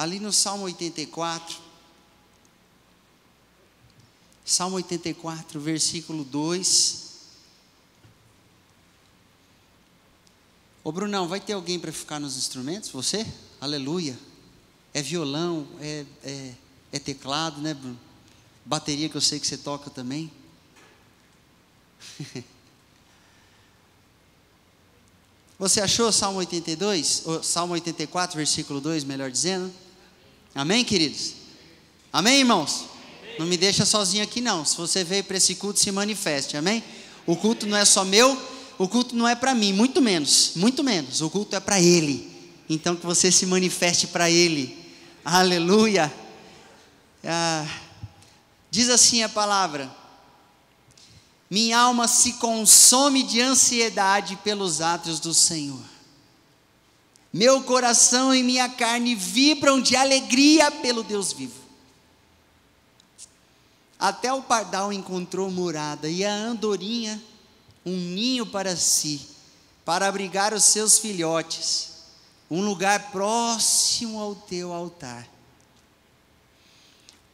ali no Salmo 84, Salmo 84, versículo 2. Ô Brunão, vai ter alguém para ficar nos instrumentos? Você? Aleluia. É violão, é teclado, né, Bruno? Bateria, que eu sei que você toca também. Você achou Salmo 82? Ou Salmo 84, versículo 2, melhor dizendo? Amém, queridos? Amém, irmãos? Não me deixa sozinho aqui não. Se você veio para esse culto, se manifeste, amém? O culto não é só meu, o culto não é para mim, muito menos. O culto é para Ele. Então que você se manifeste para Ele. Aleluia. Diz assim a palavra: minha alma se consome de ansiedade pelos atos do Senhor. Meu coração e minha carne vibram de alegria pelo Deus vivo. Até o pardal encontrou morada, e a andorinha um ninho para si, para abrigar os seus filhotes, um lugar próximo ao teu altar.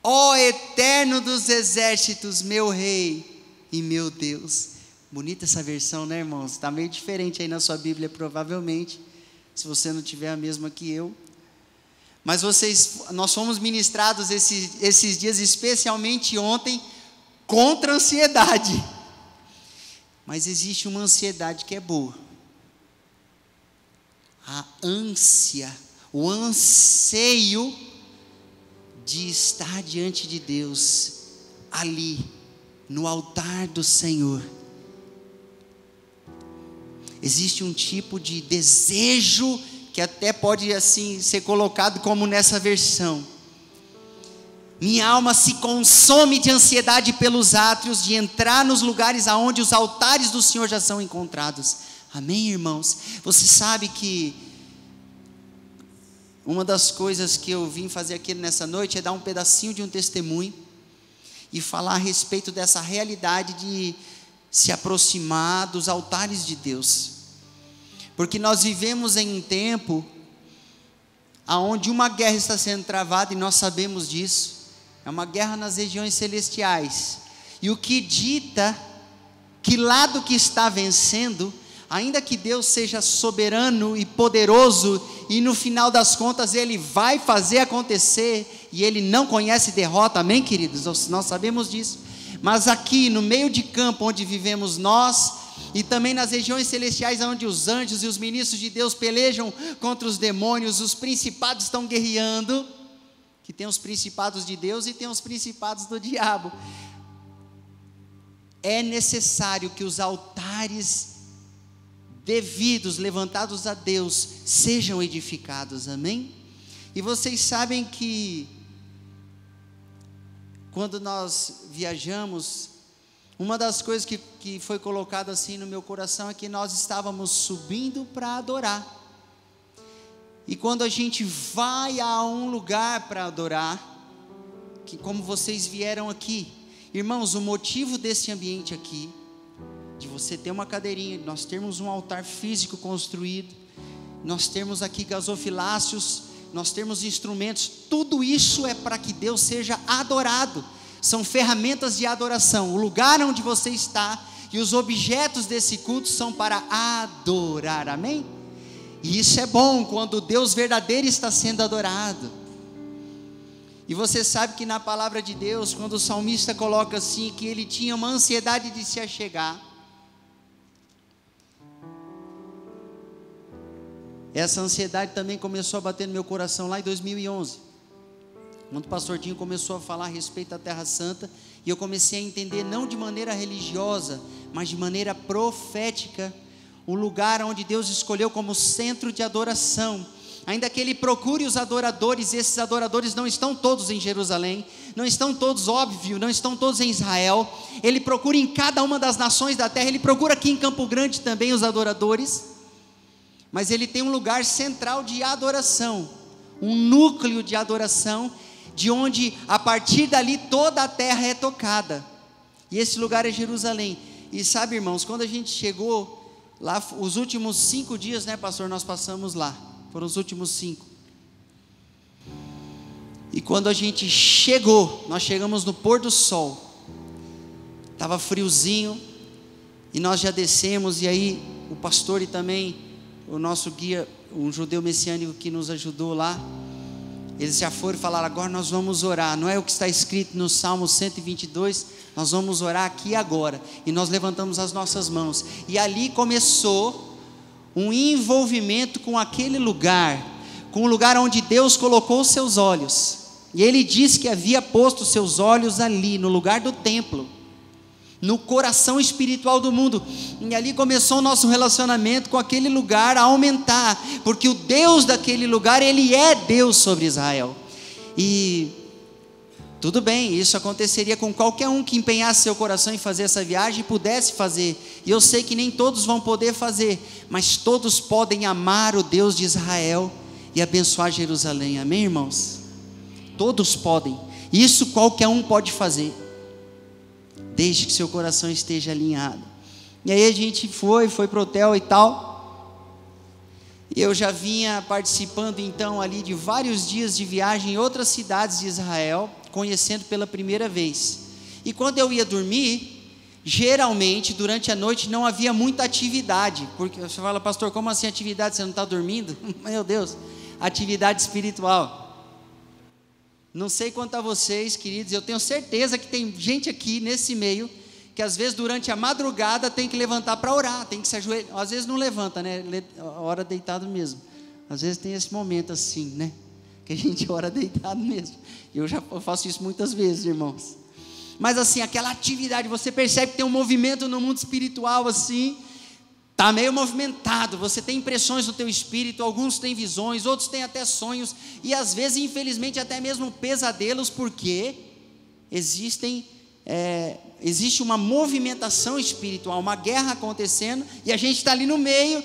Ó Eterno dos exércitos, meu Rei e meu Deus. Bonita essa versão, né, irmãos? Está meio diferente aí na sua Bíblia, provavelmente, se você não tiver a mesma que eu. Mas nós fomos ministrados esses dias, especialmente ontem, contra a ansiedade. Mas existe uma ansiedade que é boa. A ânsia, o anseio de estar diante de Deus, ali, no altar do Senhor. Existe um tipo de desejo que até pode assim ser colocado como nessa versão: minha alma se consome de ansiedade pelos átrios, de entrar nos lugares aonde os altares do Senhor já são encontrados. Amém, irmãos? Você sabe que uma das coisas que eu vim fazer aqui nessa noite é dar um pedacinho de um testemunho e falar a respeito dessa realidade de se aproximar dos altares de Deus. Porque nós vivemos em um tempo onde uma guerra está sendo travada, e nós sabemos disso. É uma guerra nas regiões celestiais. E o que dita que lado que está vencendo, ainda que Deus seja soberano e poderoso, e no final das contas Ele vai fazer acontecer, e Ele não conhece derrota, amém, queridos? Nós sabemos disso. Mas aqui no meio de campo onde vivemos nós, e também nas regiões celestiais, onde os anjos e os ministros de Deus pelejam contra os demônios, os principados estão guerreando, que tem os principados de Deus e tem os principados do diabo. É necessário que os altares devidos, levantados a Deus, sejam edificados, amém? E vocês sabem que quando nós viajamos, uma das coisas que foi colocada assim no meu coração é que nós estávamos subindo para adorar. E quando a gente vai a um lugar para adorar, que como vocês vieram aqui, irmãos, o motivo desse ambiente aqui, de você ter uma cadeirinha, nós termos um altar físico construído, nós termos aqui gasofiláceos, nós temos instrumentos, tudo isso é para que Deus seja adorado. São ferramentas de adoração. O lugar onde você está e os objetos desse culto são para adorar, amém? E isso é bom quando o Deus verdadeiro está sendo adorado. E você sabe que na palavra de Deus, quando o salmista coloca assim, que ele tinha uma ansiedade de se achegar, essa ansiedade também começou a bater no meu coração lá em 2011. Quando o pastor Dinho começou a falar a respeito da Terra Santa, e eu comecei a entender, não de maneira religiosa, mas de maneira profética, o lugar onde Deus escolheu como centro de adoração. Ainda que Ele procure os adoradores, esses adoradores não estão todos em Jerusalém, não estão todos, óbvio, não estão todos em Israel. Ele procura em cada uma das nações da terra, Ele procura aqui em Campo Grande também os adoradores, mas Ele tem um lugar central de adoração, um núcleo de adoração, de onde a partir dali toda a terra é tocada, e esse lugar é Jerusalém. E sabe, irmãos, quando a gente chegou lá, os últimos 5 dias, né, pastor, nós passamos lá, foram os últimos 5, E quando a gente chegou, nós chegamos no pôr do sol, estava friozinho, e nós já descemos, e aí o pastor e também o nosso guia, um judeu messiânico que nos ajudou lá, eles já foram e falaram: agora nós vamos orar, não é o que está escrito no Salmo 122, nós vamos orar aqui agora, e nós levantamos as nossas mãos, e ali começou um envolvimento com aquele lugar, com o lugar onde Deus colocou os seus olhos, e Ele disse que havia posto os seus olhos ali, no lugar do templo, no coração espiritual do mundo, e ali começou o nosso relacionamento com aquele lugar a aumentar, porque o Deus daquele lugar, Ele é Deus sobre Israel. E tudo bem, isso aconteceria com qualquer um que empenhasse seu coração em fazer essa viagem e pudesse fazer, e eu sei que nem todos vão poder fazer, mas todos podem amar o Deus de Israel e abençoar Jerusalém, amém, irmãos? Todos podem, isso qualquer um pode fazer, desde que seu coração esteja alinhado. E aí a gente foi para o hotel e tal, e eu já vinha participando então ali de vários dias de viagem em outras cidades de Israel, conhecendo pela primeira vez, e quando eu ia dormir, geralmente durante a noite não havia muita atividade, porque você fala: pastor, como assim atividade, você não está dormindo? Meu Deus, atividade espiritual. Não sei quanto a vocês, queridos, eu tenho certeza que tem gente aqui nesse meio, que às vezes durante a madrugada tem que levantar para orar, tem que se ajoelhar, às vezes não levanta, né, ora deitado mesmo, às vezes tem esse momento assim, né, que a gente ora deitado mesmo, eu faço isso muitas vezes, irmãos, mas assim, aquela atividade, você percebe que tem um movimento no mundo espiritual assim, está meio movimentado, você tem impressões no teu espírito, alguns têm visões, outros têm até sonhos, e às vezes infelizmente até mesmo pesadelos, porque existe uma movimentação espiritual, uma guerra acontecendo, e a gente está ali no meio,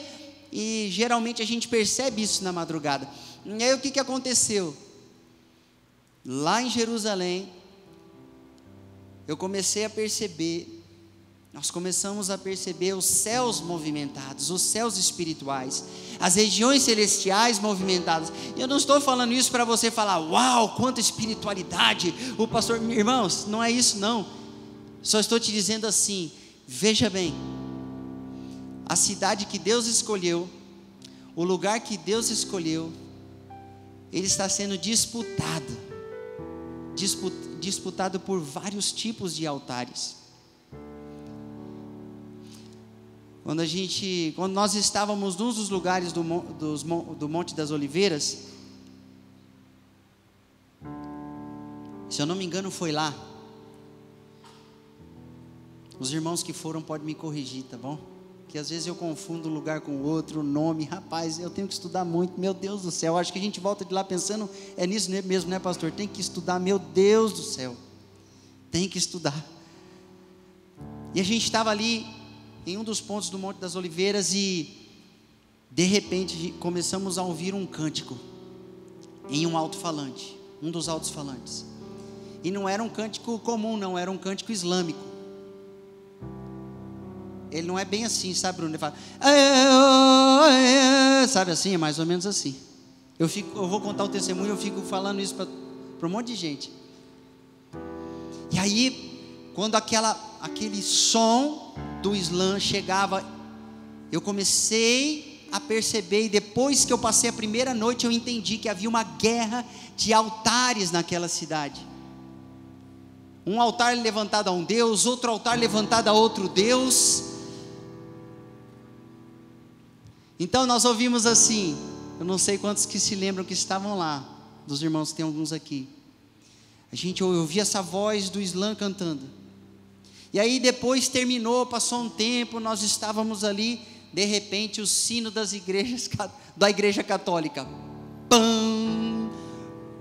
e geralmente a gente percebe isso na madrugada. E aí o que aconteceu? Lá em Jerusalém, eu comecei a perceber, nós começamos a perceber os céus movimentados, os céus espirituais, as regiões celestiais movimentadas. E eu não estou falando isso para você falar: uau, quanta espiritualidade, o pastor, irmãos, não é isso não, só estou te dizendo assim, veja bem, a cidade que Deus escolheu, o lugar que Deus escolheu, ele está sendo disputado por vários tipos de altares. Quando nós estávamos num dos lugares do Monte das Oliveiras, se eu não me engano foi lá, os irmãos que foram podem me corrigir, tá bom? Que às vezes eu confundo um lugar com o outro, o nome, rapaz, eu tenho que estudar muito, meu Deus do céu, acho que a gente volta de lá pensando, é nisso mesmo, né, pastor? Tem que estudar, meu Deus do céu, tem que estudar. E a gente estava ali em um dos pontos do Monte das Oliveiras, e de repente começamos a ouvir um cântico em um alto-falante, um dos altos-falantes, e não era um cântico comum não, era um cântico islâmico. Ele não é bem assim, sabe, Bruno? Ele fala, sabe assim, é mais ou menos assim. Eu vou contar o testemunho, eu fico falando isso para um monte de gente. E aí, quando aquele som do Islã chegava, eu comecei a perceber, e depois que eu passei a primeira noite, eu entendi que havia uma guerra de altares naquela cidade. Um altar levantado a um Deus, outro altar levantado a outro Deus. Então nós ouvimos assim, eu não sei quantos que se lembram que estavam lá, dos irmãos, tem alguns aqui. A gente ouvia essa voz do Islã cantando. E aí depois terminou, passou um tempo, nós estávamos ali, de repente o sino da igreja católica, pam,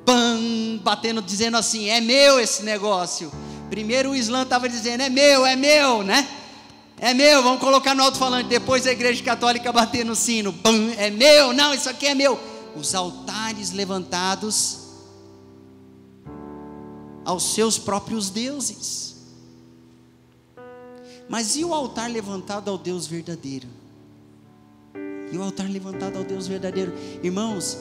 pam, batendo, dizendo assim, é meu esse negócio. Primeiro o Islã estava dizendo, é meu, né? É meu, vamos colocar no alto-falante. Depois a igreja católica bater no sino, pam, é meu, não, isso aqui é meu. Os altares levantados aos seus próprios deuses. Mas e o altar levantado ao Deus verdadeiro? E o altar levantado ao Deus verdadeiro? Irmãos,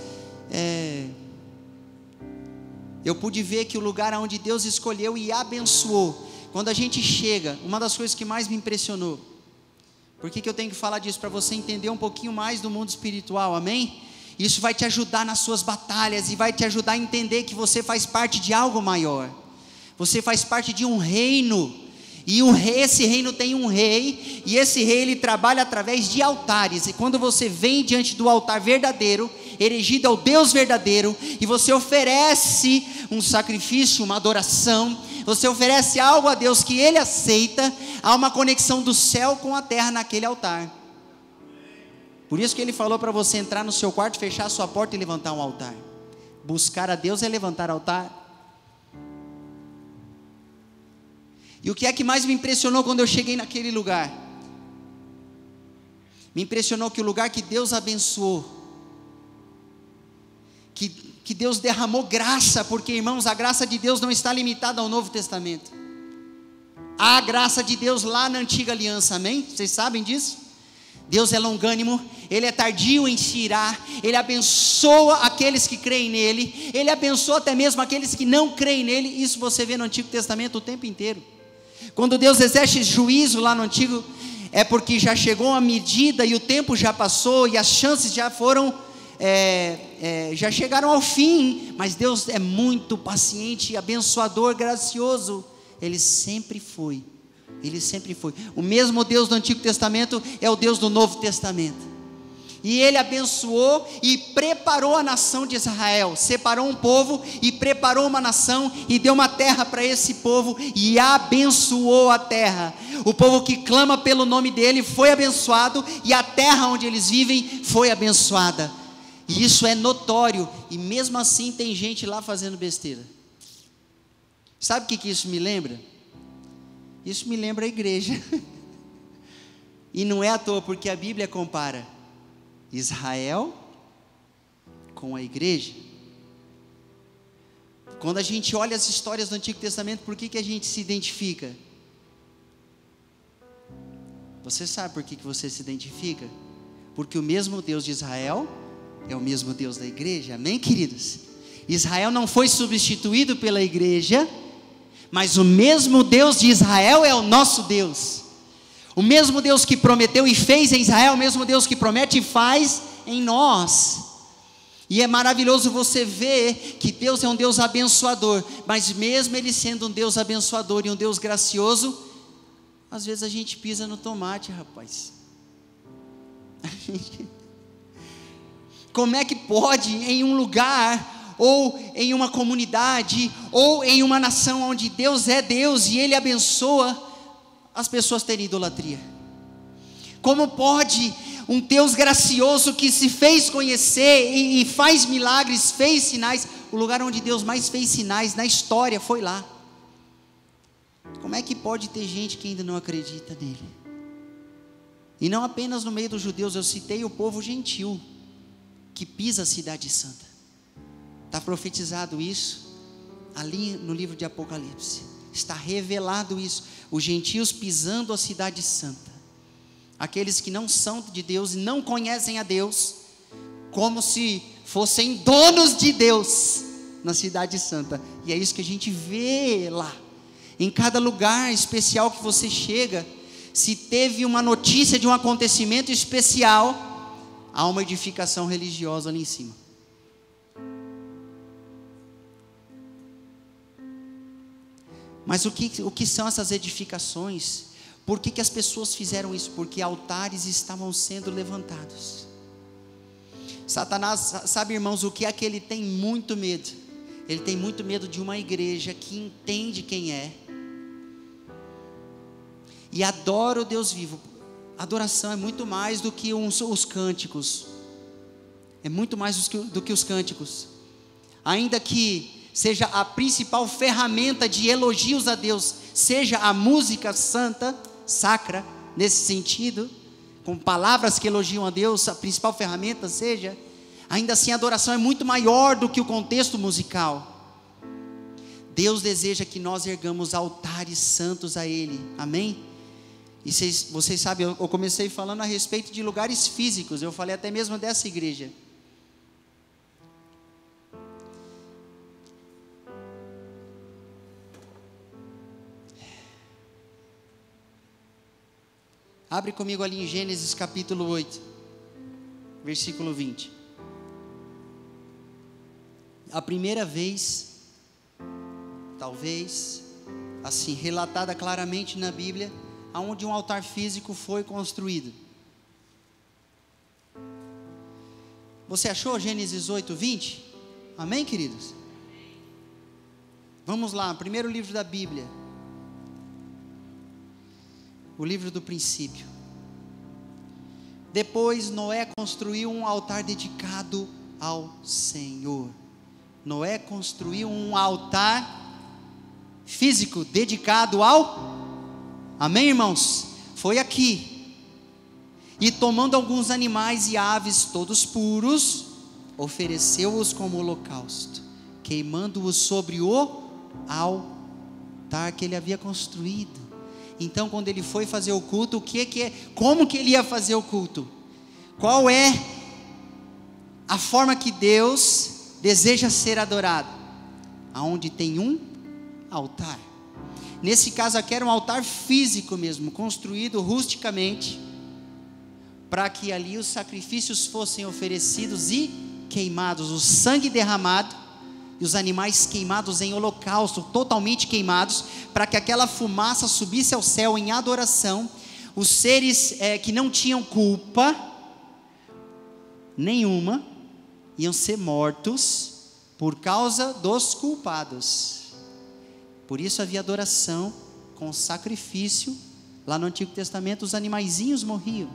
eu pude ver que o lugar onde Deus escolheu e abençoou, quando a gente chega, uma das coisas que mais me impressionou, por que eu tenho que falar disso? Para você entender um pouquinho mais do mundo espiritual, amém? Isso vai te ajudar nas suas batalhas e vai te ajudar a entender que você faz parte de algo maior. Você faz parte de um reino, e esse reino tem um rei, e esse rei ele trabalha através de altares, e quando você vem diante do altar verdadeiro, erigido ao Deus verdadeiro, e você oferece um sacrifício, uma adoração, você oferece algo a Deus que Ele aceita, há uma conexão do céu com a terra naquele altar. Por isso que Ele falou para você entrar no seu quarto, fechar a sua porta e levantar um altar. Buscar a Deus é levantar altar. E o que é que mais me impressionou quando eu cheguei naquele lugar? Me impressionou que o lugar que Deus abençoou, que Deus derramou graça, porque irmãos, a graça de Deus não está limitada ao Novo Testamento. Há a graça de Deus lá na antiga aliança, amém? Vocês sabem disso? Deus é longânimo, Ele é tardio em se irar, Ele abençoa aqueles que creem nele, Ele abençoa até mesmo aqueles que não creem nele. Isso você vê no Antigo Testamento o tempo inteiro. Quando Deus exerce juízo lá no Antigo, é porque já chegou a medida e o tempo já passou e as chances já foram, já chegaram ao fim, mas Deus é muito paciente, abençoador, gracioso. Ele sempre foi. O mesmo Deus do Antigo Testamento é o Deus do Novo Testamento. E Ele abençoou e preparou a nação de Israel, separou um povo e preparou uma nação e deu uma terra para esse povo e abençoou a terra. O povo que clama pelo nome dEle foi abençoado e a terra onde eles vivem foi abençoada. E isso é notório, e mesmo assim tem gente lá fazendo besteira. Sabe o que isso me lembra? Isso me lembra a igreja. E não é à toa, porque a Bíblia compara Israel com a igreja. Quando a gente olha as histórias do Antigo Testamento, por que a gente se identifica? Você sabe por que você se identifica? Porque o mesmo Deus de Israel é o mesmo Deus da igreja, amém, queridos? Israel não foi substituído pela igreja, mas o mesmo Deus de Israel é o nosso Deus. O mesmo Deus que prometeu e fez em Israel, o mesmo Deus que promete e faz em nós. E é maravilhoso você ver que Deus é um Deus abençoador, mas mesmo Ele sendo um Deus abençoador e um Deus gracioso, às vezes a gente pisa no tomate, rapaz. Como é que pode em um lugar, ou em uma comunidade, ou em uma nação onde Deus é Deus e Ele abençoa, as pessoas terem idolatria? Como pode um Deus gracioso que se fez conhecer e faz milagres, fez sinais? O lugar onde Deus mais fez sinais na história foi lá. Como é que pode ter gente que ainda não acredita nele? E não apenas no meio dos judeus, eu citei o povo gentil que pisa a cidade santa. Está profetizado isso ali no livro de Apocalipse. Está revelado isso. Os gentios pisando a cidade santa. Aqueles que não são de Deus e não conhecem a Deus, como se fossem donos de Deus na cidade santa. E é isso que a gente vê lá. Em cada lugar especial que você chega, se teve uma notícia de um acontecimento especial, há uma edificação religiosa ali em cima. Mas o que são essas edificações? Por que as pessoas fizeram isso? Porque altares estavam sendo levantados. Satanás, sabe, irmãos, o que é que ele tem muito medo? Ele tem muito medo de uma igreja que entende quem é e adora o Deus vivo. Adoração é muito mais do que os cânticos. É muito mais do que os cânticos. Ainda que seja a principal ferramenta de elogios a Deus, seja a música santa, sacra, nesse sentido, com palavras que elogiam a Deus, a principal ferramenta seja, ainda assim a adoração é muito maior do que o contexto musical. Deus deseja que nós ergamos altares santos a Ele, amém? E vocês sabem, eu comecei falando a respeito de lugares físicos, eu falei até mesmo dessa igreja. Abre comigo ali em Gênesis capítulo 8, versículo 20. A primeira vez, talvez, assim, relatada claramente na Bíblia, aonde um altar físico foi construído. Você achou Gênesis 8, 20? Amém, queridos? Vamos lá, primeiro livro da Bíblia. O livro do princípio. Depois Noé construiu um altar dedicado ao Senhor. Noé construiu um altar físico dedicado ao... Amém, irmãos? Foi aqui. E tomando alguns animais e aves todos puros, ofereceu-os como holocausto, queimando-os sobre o altar que ele havia construído. Então, quando ele foi fazer o culto, como que ele ia fazer o culto? Qual é a forma que Deus deseja ser adorado? Aonde tem um altar. Nesse caso aqui era um altar físico mesmo, construído rusticamente, para que ali os sacrifícios fossem oferecidos e queimados, o sangue derramado e os animais queimados em holocausto, totalmente queimados, para que aquela fumaça subisse ao céu em adoração. Os seres que não tinham culpa nenhuma iam ser mortos por causa dos culpados. Por isso havia adoração com sacrifício. Lá no Antigo Testamento os animaizinhos morriam.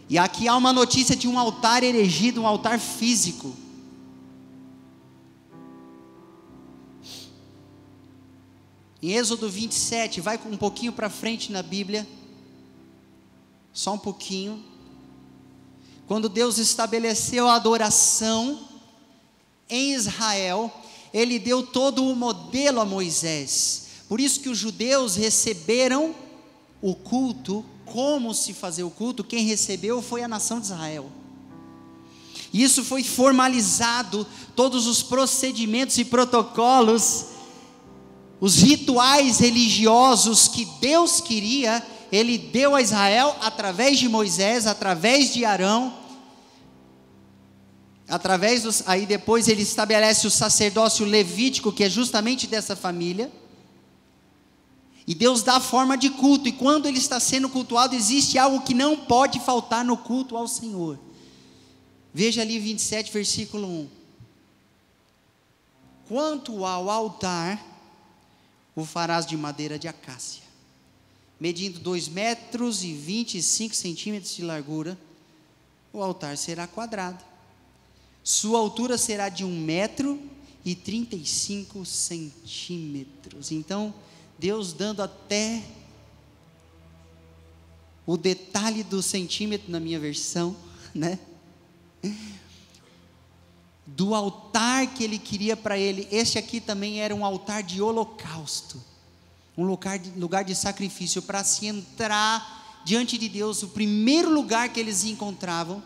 E aqui há uma notícia de um altar erigido, um altar físico. Em Êxodo 27, vai um pouquinho para frente na Bíblia, só um pouquinho. Quando Deus estabeleceu a adoração em Israel, Ele deu todo o modelo a Moisés. Por isso que os judeus receberam o culto, como se fazer o culto. Quem recebeu foi a nação de Israel. E isso foi formalizado, todos os procedimentos e protocolos, os rituais religiosos que Deus queria, Ele deu a Israel através de Moisés, através de Arão, aí depois Ele estabelece o sacerdócio levítico, que é justamente dessa família, e Deus dá forma de culto, e quando Ele está sendo cultuado, existe algo que não pode faltar no culto ao Senhor. Veja ali 27, versículo 1. Quanto ao altar, o farás de madeira de acácia, medindo 2,25 metros de largura. O altar será quadrado, sua altura será de 1,35 metros. Então, Deus dando até o detalhe do centímetro na minha versão, né? Do altar que Ele queria para Ele. Este aqui também era um altar de holocausto, um lugar de sacrifício, para se entrar diante de Deus. O primeiro lugar que eles encontravam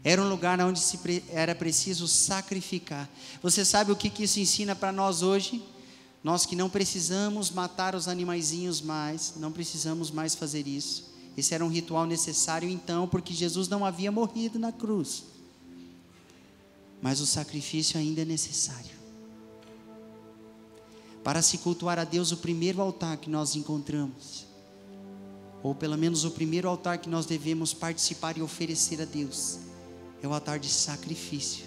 era um lugar onde era preciso sacrificar. Você sabe o que isso ensina para nós hoje? Nós que não precisamos matar os animaizinhos mais, não precisamos mais fazer isso. Esse era um ritual necessário então, porque Jesus não havia morrido na cruz. Mas o sacrifício ainda é necessário. Para se cultuar a Deus, o primeiro altar que nós encontramos, ou pelo menos o primeiro altar que nós devemos participar e oferecer a Deus, é o altar de sacrifício.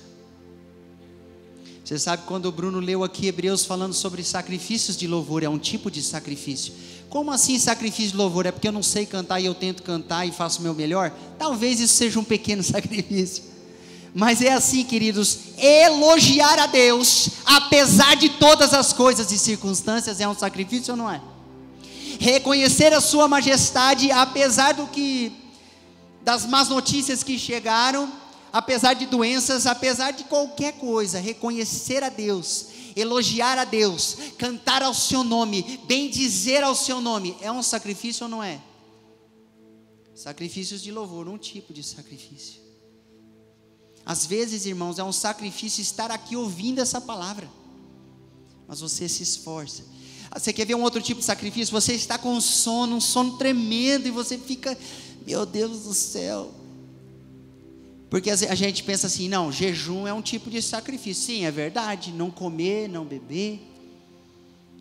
Você sabe, quando o Bruno leu aqui Hebreus falando sobre sacrifícios de louvor, é um tipo de sacrifício. Como assim sacrifício de louvor? É porque eu não sei cantar e eu tento cantar e faço o meu melhor? Talvez isso seja um pequeno sacrifício. Mas é assim, queridos, elogiar a Deus, apesar de todas as coisas e circunstâncias, é um sacrifício ou não é? Reconhecer a sua majestade, apesar das más notícias que chegaram, apesar de doenças, apesar de qualquer coisa, reconhecer a Deus, elogiar a Deus, cantar ao seu nome, bendizer ao seu nome, é um sacrifício ou não é? Sacrifícios de louvor, um tipo de sacrifício. Às vezes, irmãos, é um sacrifício estar aqui ouvindo essa palavra, mas você se esforça. Você quer ver um outro tipo de sacrifício? Você está com sono, um sono tremendo, e você fica, meu Deus do céu. Porque a gente pensa assim, não, jejum é um tipo de sacrifício. Sim, é verdade, não comer, não beber,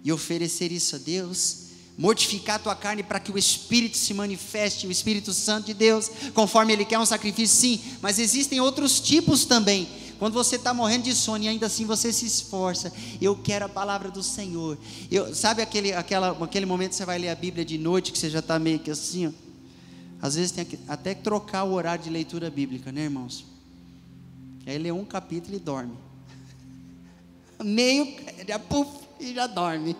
e oferecer isso a Deus, mortificar a tua carne para que o Espírito se manifeste, o Espírito Santo de Deus, conforme Ele quer um sacrifício, sim, mas existem outros tipos também. Quando você está morrendo de sono e ainda assim você se esforça, eu quero a palavra do Senhor. Sabe aquele momento que você vai ler a Bíblia de noite, que você já está meio que assim, ó? Às vezes tem até que trocar o horário de leitura bíblica, né, irmãos? E aí lê um capítulo e dorme. E já dorme.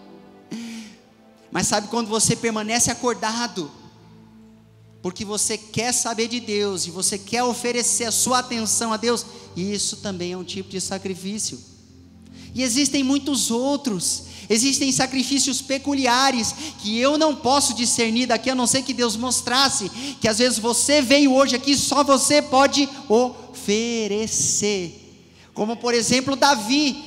Mas sabe quando você permanece acordado, porque você quer saber de Deus, e você quer oferecer a sua atenção a Deus, isso também é um tipo de sacrifício. E existem muitos outros, existem sacrifícios peculiares, que eu não posso discernir daqui, a não ser que Deus mostrasse, que às vezes você veio hoje aqui, só você pode oferecer, como por exemplo Davi,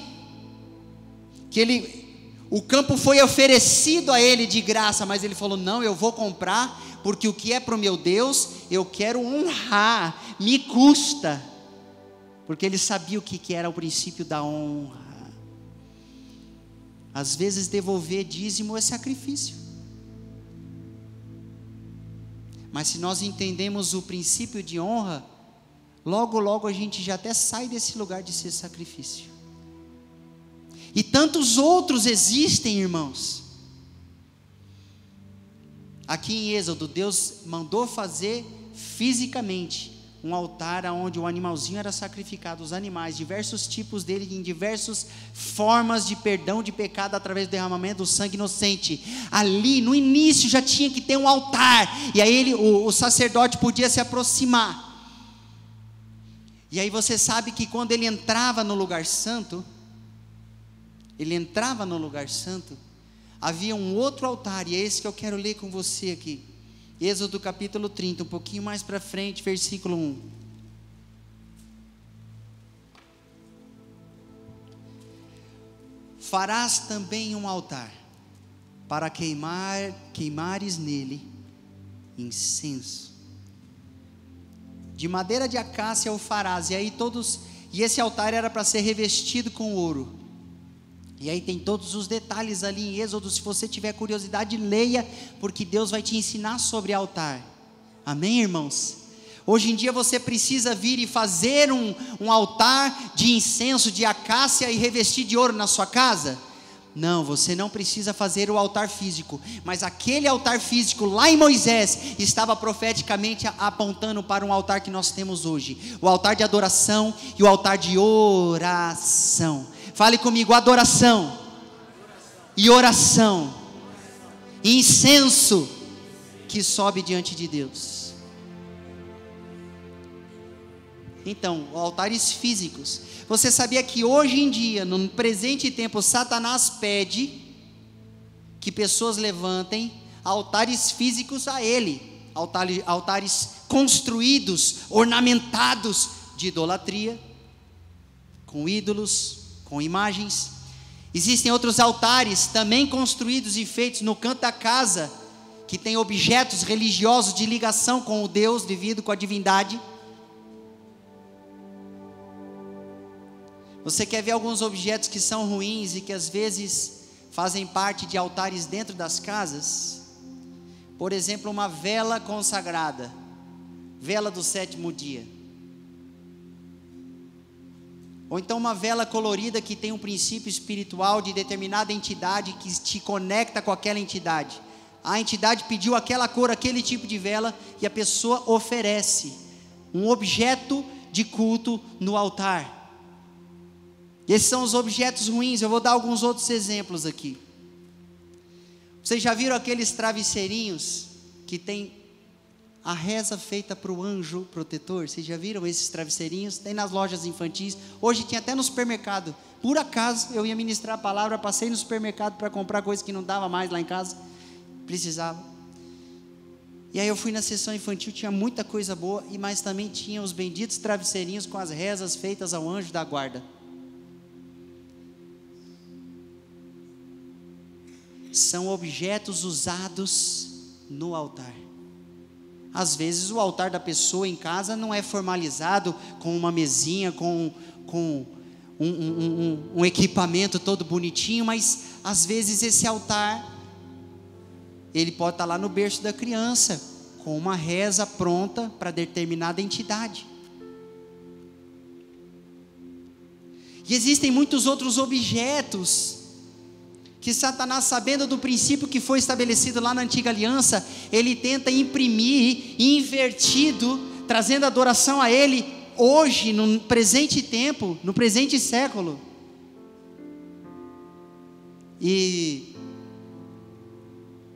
o campo foi oferecido a ele de graça, mas ele falou, não, eu vou comprar, porque o que é para o meu Deus, eu quero honrar, me custa, porque ele sabia o que era o princípio da honra. Às vezes devolver dízimo é sacrifício, mas se nós entendemos o princípio de honra, logo logo a gente já até sai desse lugar de ser sacrifício. E tantos outros existem, irmãos. Aqui em Êxodo, Deus mandou fazer fisicamente um altar onde o animalzinho era sacrificado, os animais, diversos tipos dele, em diversas formas de perdão de pecado, através do derramamento do sangue inocente. Ali no início já tinha que ter um altar, e aí o sacerdote podia se aproximar. E aí você sabe que quando ele entrava no lugar santo, havia um outro altar, e é esse que eu quero ler com você aqui. Êxodo capítulo 30, um pouquinho mais para frente, versículo 1. Farás também um altar, para queimares nele incenso. De madeira de acácia o farás, e esse altar era para ser revestido com ouro. E aí tem todos os detalhes ali em Êxodo, se você tiver curiosidade, leia, porque Deus vai te ensinar sobre altar. Amém, irmãos? Hoje em dia você precisa vir e fazer um altar de incenso, de acácia e revestir de ouro na sua casa? Não, você não precisa fazer o altar físico, mas aquele altar físico lá em Moisés, estava profeticamente apontando para um altar que nós temos hoje, o altar de adoração e o altar de oração. Fale comigo, adoração e oração, incenso que sobe diante de Deus. Então, altares físicos. Você sabia que hoje em dia, no presente tempo, Satanás pede que pessoas levantem altares físicos a ele, altares construídos, ornamentados de idolatria, com ídolos, com imagens. Existem outros altares também construídos e feitos no canto da casa, que tem objetos religiosos de ligação com o Deus devido com a divindade. Você quer ver alguns objetos que são ruins e que às vezes fazem parte de altares dentro das casas? Por exemplo, uma vela consagrada, vela do 7º dia. Ou então uma vela colorida que tem um princípio espiritual de determinada entidade que te conecta com aquela entidade. A entidade pediu aquela cor, aquele tipo de vela, e a pessoa oferece um objeto de culto no altar. Esses são os objetos ruins. Eu vou dar alguns outros exemplos aqui. Vocês já viram aqueles travesseirinhos que tem a reza feita para o anjo protetor? Vocês já viram esses travesseirinhos? Tem nas lojas infantis, hoje tinha até no supermercado. Por acaso eu ia ministrar a palavra, passei no supermercado para comprar coisa que não dava mais lá em casa, precisava. E aí eu fui na sessão infantil, tinha muita coisa boa, mas também tinha os benditos travesseirinhos com as rezas feitas ao anjo da guarda. são objetos usados no altar. Às vezes o altar da pessoa em casa não é formalizado com uma mesinha, com um equipamento todo bonitinho, mas às vezes esse altar, ele pode estar lá no berço da criança, com uma reza pronta para determinada entidade. E existem muitos outros objetos que Satanás, sabendo do princípio que foi estabelecido lá na antiga aliança, ele tenta imprimir, invertido, trazendo adoração a ele, hoje, no presente tempo, no presente século. E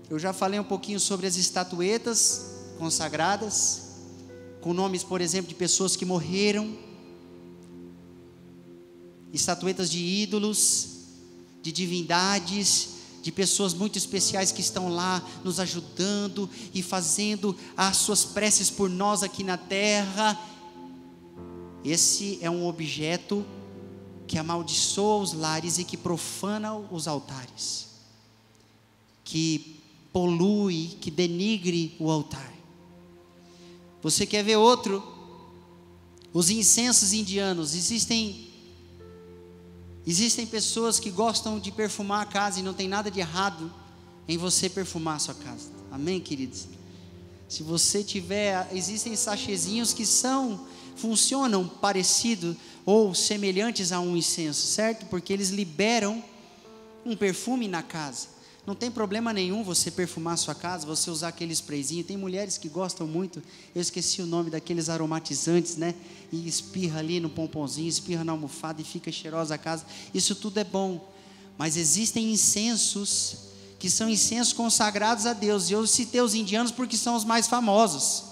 eu já falei um pouquinho sobre as estatuetas consagradas, com nomes, por exemplo, de pessoas que morreram, estatuetas de ídolos, de divindades, de pessoas muito especiais que estão lá nos ajudando e fazendo as suas preces por nós aqui na terra. Esse é um objeto que amaldiçoa os lares e que profana os altares, que polui, que denigre o altar. Você quer ver outro? Os incensos indianos. Existem pessoas que gostam de perfumar a casa, e não tem nada de errado em você perfumar a sua casa. Amém, queridos? Se você tiver, existem sachêzinhos que funcionam parecido ou semelhantes a um incenso, certo? Porque eles liberam um perfume na casa. Não tem problema nenhum você perfumar a sua casa, você usar aquele sprayzinho. Tem mulheres que gostam muito, eu esqueci o nome daqueles aromatizantes, né? E espirra ali no pomponzinho, espirra na almofada e fica cheirosa a casa. Isso tudo é bom, mas existem incensos que são incensos consagrados a Deus. E eu citei os indianos porque são os mais famosos.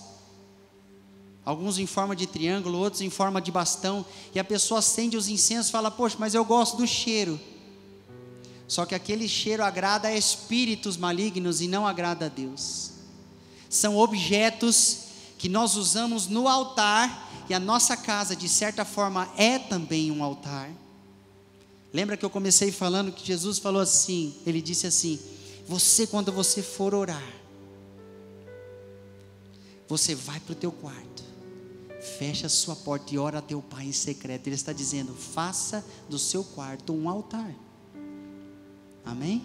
Alguns em forma de triângulo, outros em forma de bastão. E a pessoa acende os incensos e fala: poxa, mas eu gosto do cheiro. Só que aquele cheiro agrada a espíritos malignos e não agrada a Deus. São objetos que nós usamos no altar, e a nossa casa, de certa forma, é também um altar. Lembra que eu comecei falando que Jesus falou assim, ele disse assim: quando você for orar, você vai para o teu quarto, fecha a sua porta e ora a teu Pai em secreto. Ele está dizendo: faça do seu quarto um altar. Amém?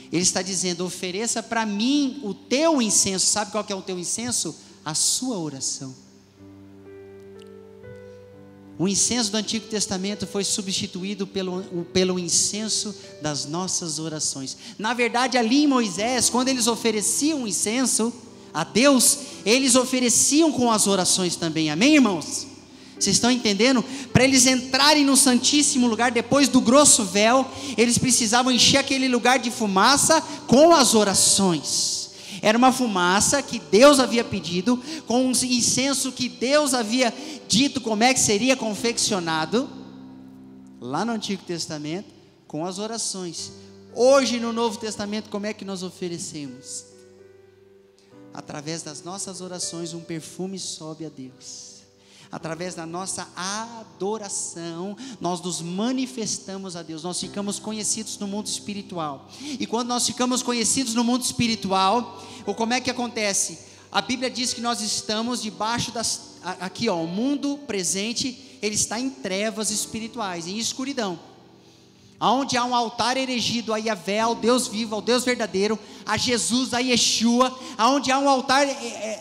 Ele está dizendo: ofereça para mim o teu incenso. Sabe qual que é o teu incenso? A sua oração. O incenso do Antigo Testamento foi substituído pelo incenso das nossas orações. Na verdade, ali em Moisés, quando eles ofereciam incenso a Deus, eles ofereciam com as orações também. Amém, irmãos? Vocês estão entendendo? Para eles entrarem no santíssimo lugar, depois do grosso véu, eles precisavam encher aquele lugar de fumaça com as orações. Era uma fumaça que Deus havia pedido, com um incenso que Deus havia dito como é que seria confeccionado, lá no Antigo Testamento, com as orações. Hoje no Novo Testamento, como é que nós oferecemos? Através das nossas orações, um perfume sobe a Deus. Através da nossa adoração, nós nos manifestamos a Deus, nós ficamos conhecidos no mundo espiritual. E quando nós ficamos conhecidos no mundo espiritual, como é que acontece? A Bíblia diz que nós estamos debaixo aqui ó, o mundo presente, ele está em trevas espirituais, em escuridão. Onde há um altar erigido a Yahvé, ao Deus vivo, ao Deus verdadeiro, a Jesus, a Yeshua, onde há um altar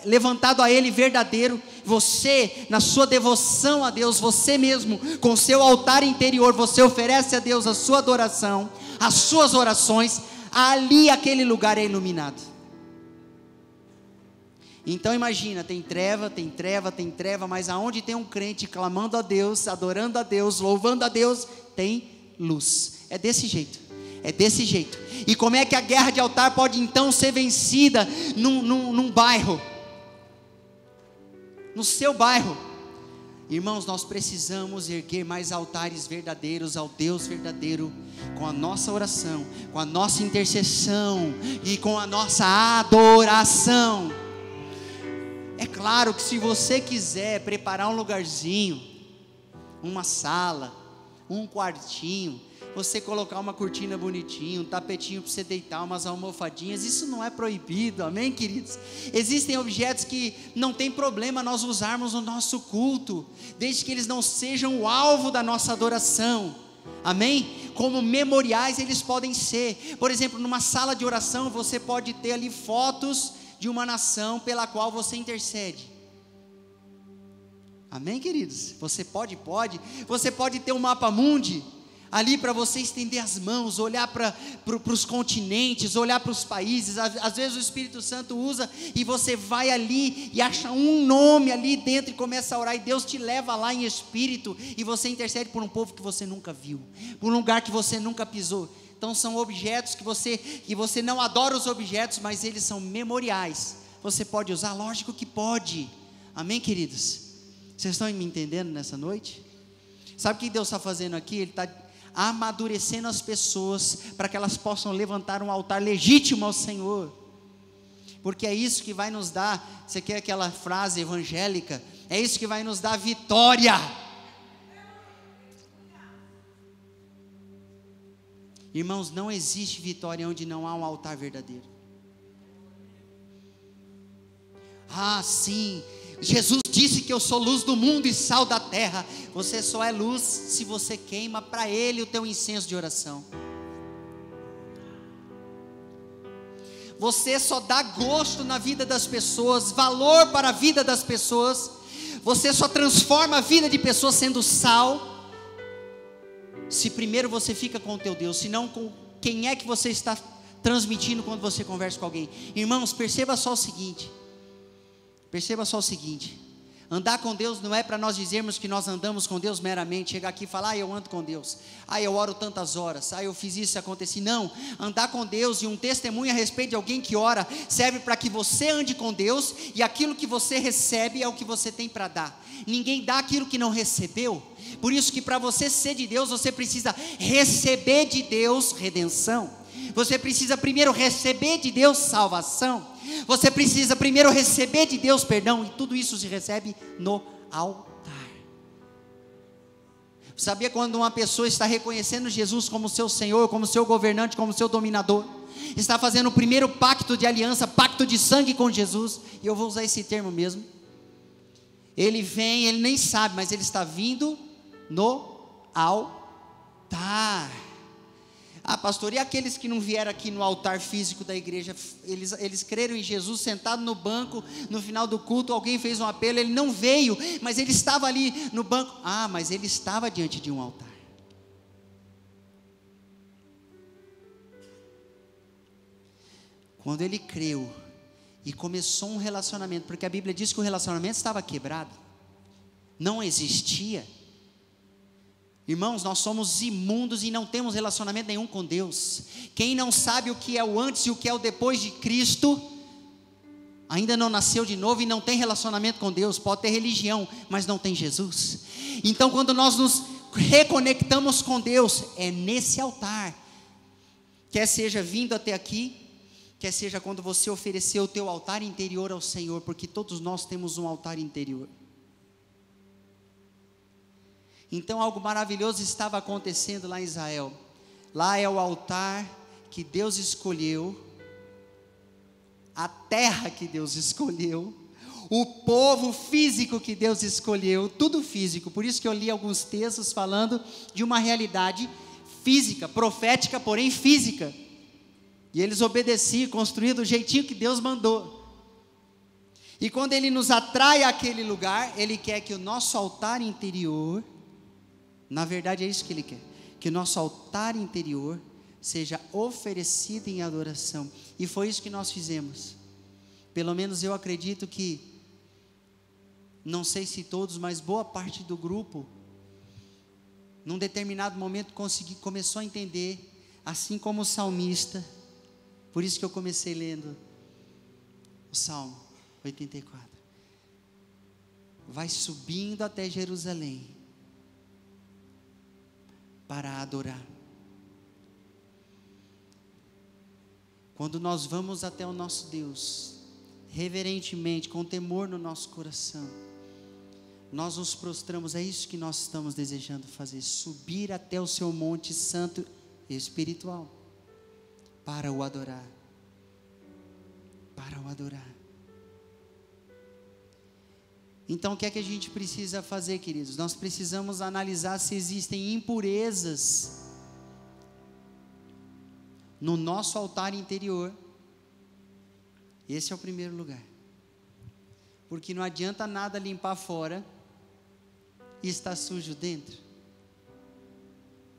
levantado a Ele verdadeiro, você, na sua devoção a Deus, você mesmo, com seu altar interior, você oferece a Deus a sua adoração, as suas orações, ali aquele lugar é iluminado. Então imagina, tem treva, mas aonde tem um crente clamando a Deus, adorando a Deus, louvando a Deus, tem luz. É desse jeito. E como é que a guerra de altar pode então ser vencida num bairro? No seu bairro. Irmãos, nós precisamos erguer mais altares verdadeiros ao Deus verdadeiro, com a nossa oração, com a nossa intercessão e com a nossa adoração. É claro que se você quiser preparar um lugarzinho, uma sala, um quartinho, você colocar uma cortina bonitinha, um tapetinho para você deitar, umas almofadinhas, isso não é proibido, amém, queridos? Existem objetos que não tem problema nós usarmos no nosso culto, desde que eles não sejam o alvo da nossa adoração, amém? Como memoriais eles podem ser. Por exemplo, numa sala de oração você pode ter ali fotos de uma nação pela qual você intercede, amém, queridos? Você pode, você pode ter um mapa mundi ali para você estender as mãos, olhar para os continentes, olhar para os países. Às vezes o Espírito Santo usa e você vai ali e acha um nome ali dentro e começa a orar, e Deus te leva lá em espírito, e você intercede por um povo que você nunca viu, por um lugar que você nunca pisou. Então são objetos que você não adora os objetos, mas eles são memoriais. Você pode usar? Lógico que pode, amém, queridos? Vocês estão me entendendo nessa noite? Sabe o que Deus está fazendo aqui? Ele está amadurecendo as pessoas para que elas possam levantar um altar legítimo ao Senhor, porque é isso que vai nos dar, você quer aquela frase evangélica, é isso que vai nos dar vitória. Irmãos, não existe vitória onde não há um altar verdadeiro. Ah, sim, Jesus disse que eu sou luz do mundo e sal da terra. Você só é luz se você queima para Ele o teu incenso de oração. Você só dá gosto na vida das pessoas, valor para a vida das pessoas. Você só transforma a vida de pessoas sendo sal, se primeiro você fica com o teu Deus, senão com quem é que você está transmitindo quando você conversa com alguém. Irmãos, perceba só o seguinte, andar com Deus não é para nós dizermos que nós andamos com Deus meramente, chegar aqui e falar, eu ando com Deus, eu oro tantas horas, eu fiz isso e aconteci. Não, andar com Deus e um testemunho a respeito de alguém que ora, serve para que você ande com Deus, e aquilo que você recebe é o que você tem para dar. Ninguém dá aquilo que não recebeu. Por isso que para você ser de Deus, você precisa receber de Deus redenção, você precisa primeiro receber de Deus salvação, você precisa primeiro receber de Deus perdão, e tudo isso se recebe no altar. Sabia quando uma pessoa está reconhecendo Jesus como seu Senhor, como seu governante, como seu dominador, está fazendo o primeiro pacto de aliança, pacto de sangue com Jesus, e eu vou usar esse termo mesmo, ele vem, ele nem sabe, mas ele está vindo no altar. Ah, pastor, e aqueles que não vieram aqui no altar físico da igreja, eles creram em Jesus sentado no banco, no final do culto, alguém fez um apelo, ele não veio, mas ele estava ali no banco. Ah, mas ele estava diante de um altar. Quando ele creu e começou um relacionamento, porque a Bíblia diz que o relacionamento estava quebrado, não existia. Irmãos, nós somos imundos e não temos relacionamento nenhum com Deus. Quem não sabe o que é o antes e o que é o depois de Cristo, ainda não nasceu de novo e não tem relacionamento com Deus. Pode ter religião, mas não tem Jesus. Então quando nós nos reconectamos com Deus, é nesse altar, quer seja vindo até aqui, quer seja quando você oferecer o teu altar interior ao Senhor, porque todos nós temos um altar interior. Então algo maravilhoso estava acontecendo lá em Israel. Lá é o altar que Deus escolheu, a terra que Deus escolheu, o povo físico que Deus escolheu, tudo físico. Por isso que eu li alguns textos falando de uma realidade física, profética, porém física. E eles obedeciam, construíam do jeitinho que Deus mandou. E quando Ele nos atrai àquele lugar, Ele quer que o nosso altar interior, na verdade é isso que Ele quer, que o nosso altar interior seja oferecido em adoração. E foi isso que nós fizemos. Pelo menos eu acredito que, não sei se todos, mas boa parte do grupo, num determinado momento começou a entender, assim como o salmista. Por isso que eu comecei lendo o Salmo 84. Vai subindo até Jerusalém para adorar. Quando nós vamos até o nosso Deus, reverentemente, com temor no nosso coração, nós nos prostramos, é isso que nós estamos desejando fazer, subir até o seu monte santo espiritual, para o adorar, para o adorar. Então o que é que a gente precisa fazer, queridos? Nós precisamos analisar se existem impurezas no nosso altar interior. Esse é o primeiro lugar, porque não adianta nada limpar fora e estar sujo dentro,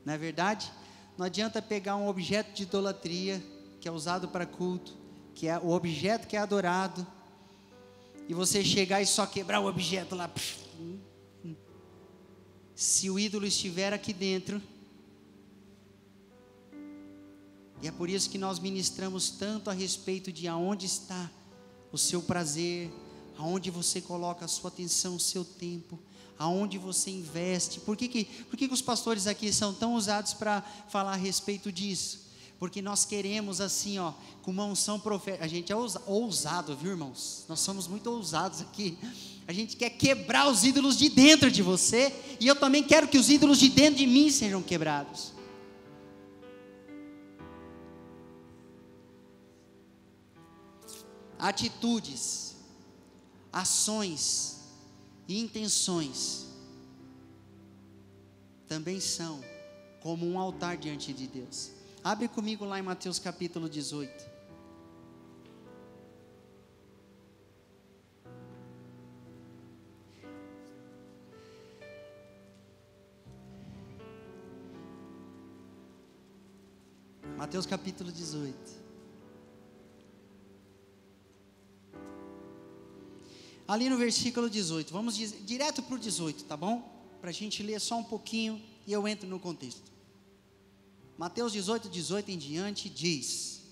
não é verdade? Não adianta pegar um objeto de idolatria, que é usado para culto, que é o objeto que é adorado, e você chegar e só quebrar o objeto lá. Se o ídolo estiver aqui dentro, e é por isso que nós ministramos tanto a respeito de aonde está o seu prazer, aonde você coloca a sua atenção, o seu tempo, aonde você investe. Por que os pastores aqui são tão usados para falar a respeito disso? Porque nós queremos assim, com uma unção profética. A gente é ousado, viu, irmãos? Nós somos muito ousados aqui. A gente quer quebrar os ídolos de dentro de você, e eu também quero que os ídolos de dentro de mim sejam quebrados. Atitudes, ações e intenções também são como um altar diante de Deus. Abre comigo lá em Mateus capítulo 18. Mateus capítulo 18. Ali no versículo 18, vamos direto para o 18, tá bom? Para a gente ler só um pouquinho e eu entro no contexto. Mateus 18, 18 em diante diz: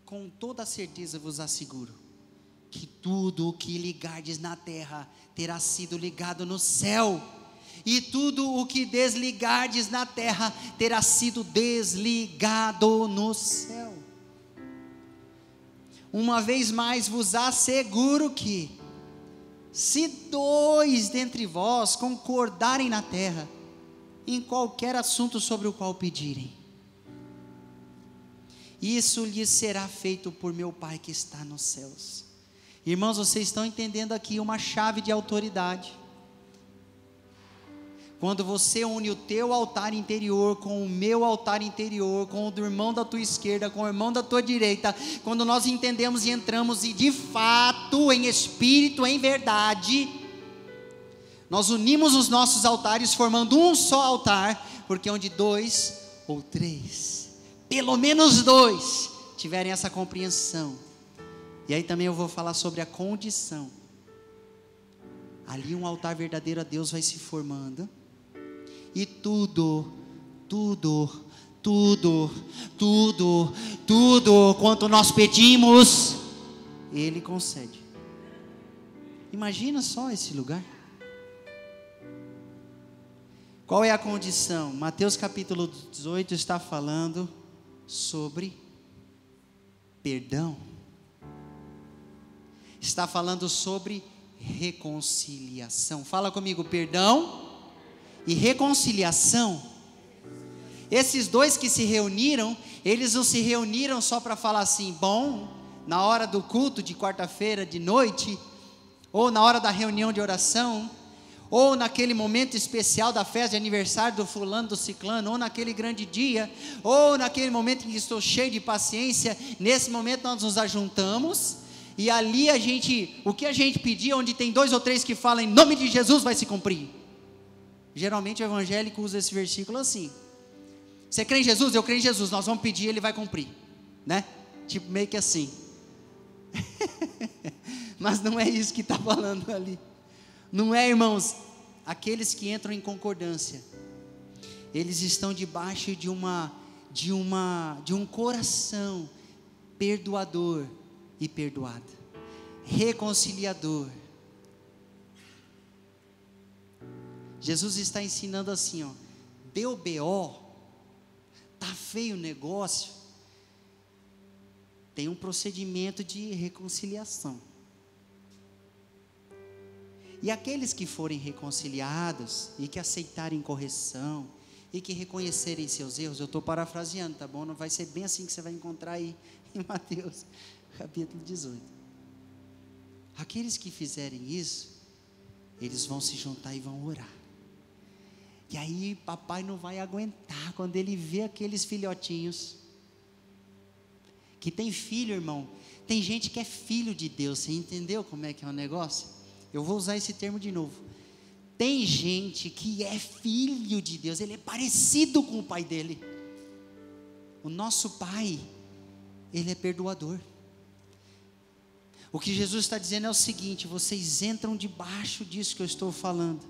com toda certeza vos asseguro, que tudo o que ligardes na terra terá sido ligado no céu, e tudo o que desligardes na terra terá sido desligado no céu. Uma vez mais vos asseguro que, se dois dentre vós concordarem na terra, em qualquer assunto sobre o qual pedirem, isso lhes será feito por meu Pai que está nos céus. Irmãos, vocês estão entendendo aqui uma chave de autoridade. Quando você une o teu altar interior com o meu altar interior, com o do irmão da tua esquerda, com o irmão da tua direita, quando nós entendemos e entramos e de fato, em espírito, em verdade, nós unimos os nossos altares formando um só altar, porque onde dois ou três, pelo menos dois, tiverem essa compreensão, e aí também eu vou falar sobre a condição, ali um altar verdadeiro a Deus vai se formando, e tudo quanto nós pedimos, Ele concede. Imagina só esse lugar. Qual é a condição? Mateus capítulo 18 está falando sobre perdão. Está falando sobre reconciliação. Fala comigo, perdão e reconciliação. Esses dois que se reuniram, eles não se reuniram só para falar assim, bom, na hora do culto de quarta-feira de noite, ou na hora da reunião de oração, ou naquele momento especial da festa de aniversário do fulano, do ciclano, ou naquele grande dia, ou naquele momento em que estou cheio de paciência. Nesse momento nós nos ajuntamos, e ali o que a gente pedir, onde tem dois ou três que falam em nome de Jesus, vai se cumprir. Geralmente o evangélico usa esse versículo assim: você crê em Jesus? Eu creio em Jesus, nós vamos pedir, Ele vai cumprir, né? Tipo meio que assim. Mas não é isso que está falando ali. Não é, irmãos. Aqueles que entram em concordância, eles estão debaixo de um coração perdoador e perdoado, reconciliador. Jesus está ensinando assim, deu BO, tá feio o negócio, tem um procedimento de reconciliação. E aqueles que forem reconciliados e que aceitarem correção e que reconhecerem seus erros, eu estou parafraseando, tá bom? Não vai ser bem assim que você vai encontrar aí em Mateus, capítulo 18. Aqueles que fizerem isso, eles vão se juntar e vão orar. E aí papai não vai aguentar quando ele vê aqueles filhotinhos, que tem filho, irmão, tem gente que é filho de Deus, você entendeu como é que é o negócio? Eu vou usar esse termo de novo. Tem gente que é filho de Deus, ele é parecido com o pai dele. O nosso pai, ele é perdoador. O que Jesus está dizendo é o seguinte: vocês entram debaixo disso que eu estou falando,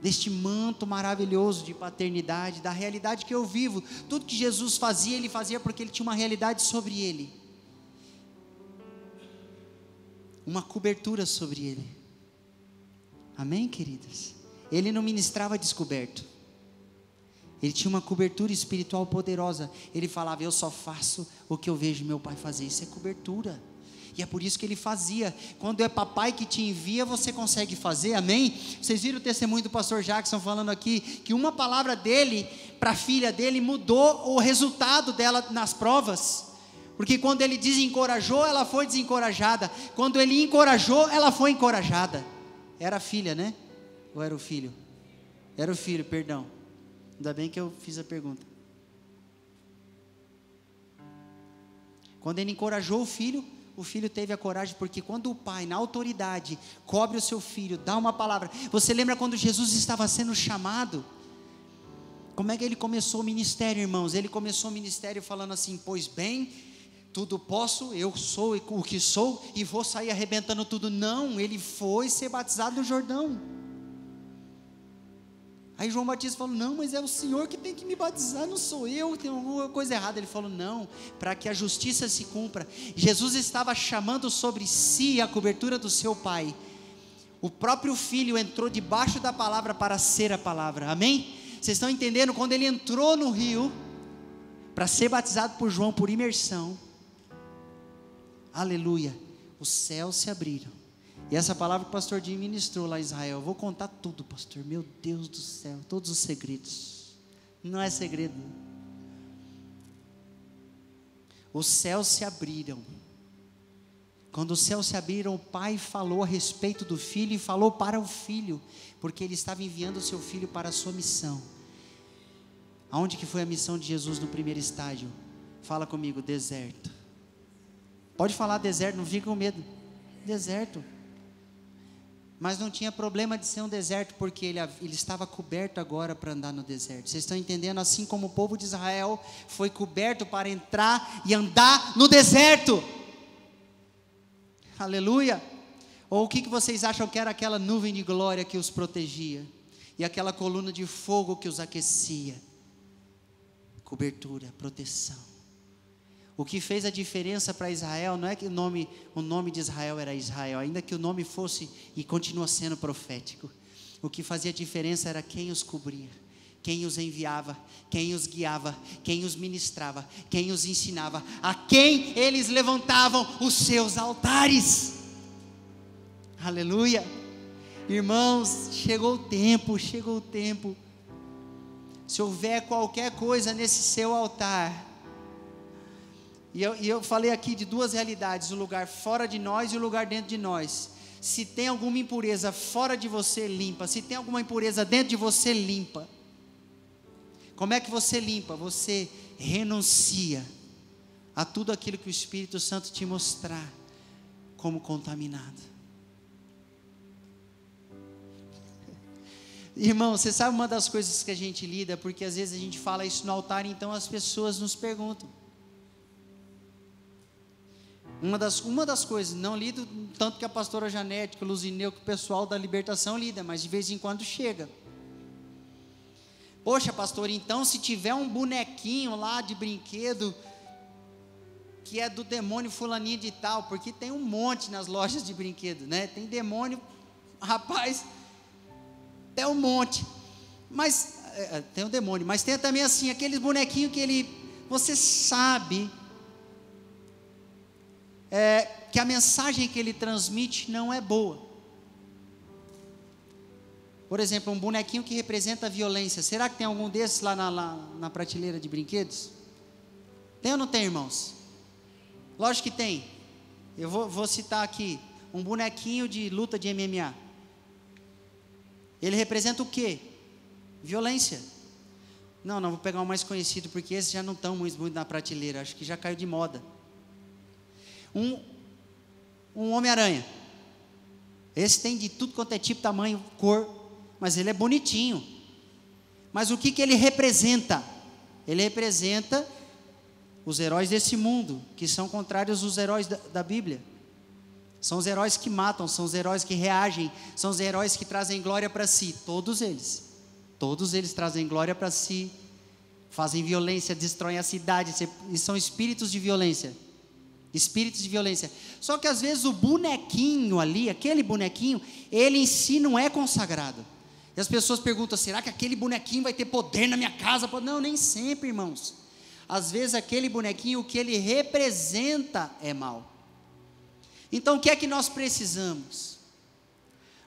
deste manto maravilhoso de paternidade, da realidade que eu vivo. Tudo que Jesus fazia, ele fazia porque ele tinha uma realidade sobre ele, uma cobertura sobre ele. Amém, queridas? Ele não ministrava descoberto, ele tinha uma cobertura espiritual poderosa. Ele falava: eu só faço o que eu vejo meu pai fazer. Isso é cobertura, e é por isso que ele fazia. Quando é papai que te envia, você consegue fazer, amém? Vocês viram o testemunho do pastor Jackson falando aqui, que uma palavra dele para a filha dele mudou o resultado dela nas provas. Porque quando ele desencorajou, ela foi desencorajada. Quando ele encorajou, ela foi encorajada. Era a filha, né? Ou era o filho? Era o filho, perdão. Ainda bem que eu fiz a pergunta. Quando ele encorajou o filho teve a coragem, porque quando o pai, na autoridade, cobre o seu filho, dá uma palavra. Você lembra quando Jesus estava sendo chamado? Como é que ele começou o ministério, irmãos? Ele começou o ministério falando assim: pois bem, tudo posso, eu sou o que sou, e vou sair arrebentando tudo. Não, ele foi ser batizado no Jordão. Aí João Batista falou: não, mas é o Senhor que tem que me batizar, não sou eu, tem alguma coisa errada. Ele falou: não, para que a justiça se cumpra. Jesus estava chamando sobre si a cobertura do seu pai. O próprio filho entrou debaixo da palavra para ser a palavra, amém? Vocês estão entendendo? Quando ele entrou no rio, para ser batizado por João, por imersão, aleluia, os céus se abriram. E essa palavra que o pastor Jim ministrou lá em Israel, eu vou contar tudo, pastor, meu Deus do céu, todos os segredos, não é segredo. Os céus se abriram. Quando os céus se abriram, o pai falou a respeito do filho e falou para o filho, porque ele estava enviando o seu filho para a sua missão. Aonde que foi a missão de Jesus no primeiro estágio? Fala comigo: deserto. Pode falar deserto, não fica com medo. Deserto. Mas não tinha problema de ser um deserto, porque ele estava coberto agora para andar no deserto. Vocês estão entendendo? Assim como o povo de Israel foi coberto para entrar e andar no deserto. Aleluia. Ou o que vocês acham que era aquela nuvem de glória que os protegia? E aquela coluna de fogo que os aquecia? Cobertura, proteção. O que fez a diferença para Israel, não é que o nome de Israel era Israel, ainda que o nome fosse e continua sendo profético. O que fazia diferença era quem os cobria, quem os enviava, quem os guiava, quem os ministrava, quem os ensinava, a quem eles levantavam os seus altares. Aleluia. Irmãos, chegou o tempo. Se houver qualquer coisa nesse seu altar, e eu falei aqui de duas realidades: o lugar fora de nós e o lugar dentro de nós. Se tem alguma impureza fora de você, limpa. Se tem alguma impureza dentro de você, limpa. Como é que você limpa? Você renuncia a tudo aquilo que o Espírito Santo te mostrar como contaminado. Irmão, você sabe uma das coisas que a gente lida, porque às vezes a gente fala isso no altar, então as pessoas nos perguntam. Uma das coisas, não lido tanto que a pastora Janete, que o Luzineu, que o pessoal da libertação lida, mas de vez em quando chega. Poxa, pastor, então se tiver um bonequinho lá de brinquedo, que é do demônio fulaninho de tal, porque tem um monte nas lojas de brinquedo, né? Tem demônio, rapaz, tem um monte, mas, tem um demônio, mas tem também assim, aqueles bonequinhos que você sabe, que a mensagem que ele transmite não é boa. Por exemplo, um bonequinho que representa a violência. Será que tem algum desses lá na prateleira de brinquedos? Tem ou não tem, irmãos? Lógico que tem. Eu vou citar aqui. Um bonequinho de luta de MMA. Ele representa o quê? Violência. Não, vou pegar o mais conhecido, porque esses já não estão muito na prateleira. Acho que já caiu de moda. Um Homem-Aranha. Esse tem de tudo quanto é tipo, tamanho, cor, mas ele é bonitinho. Mas o que ele representa? Ele representa os heróis desse mundo, que são contrários aos heróis da Bíblia. São os heróis que matam, são os heróis que reagem, são os heróis que trazem glória para si. Todos eles trazem glória para si, fazem violência, destroem a cidade, e são espíritos de violência. Espíritos de violência. Só que às vezes o bonequinho ali, aquele bonequinho, ele em si não é consagrado. E as pessoas perguntam, será que aquele bonequinho vai ter poder na minha casa? Não, nem sempre, irmãos. Às vezes aquele bonequinho, o que ele representa é mal. Então o que é que nós precisamos?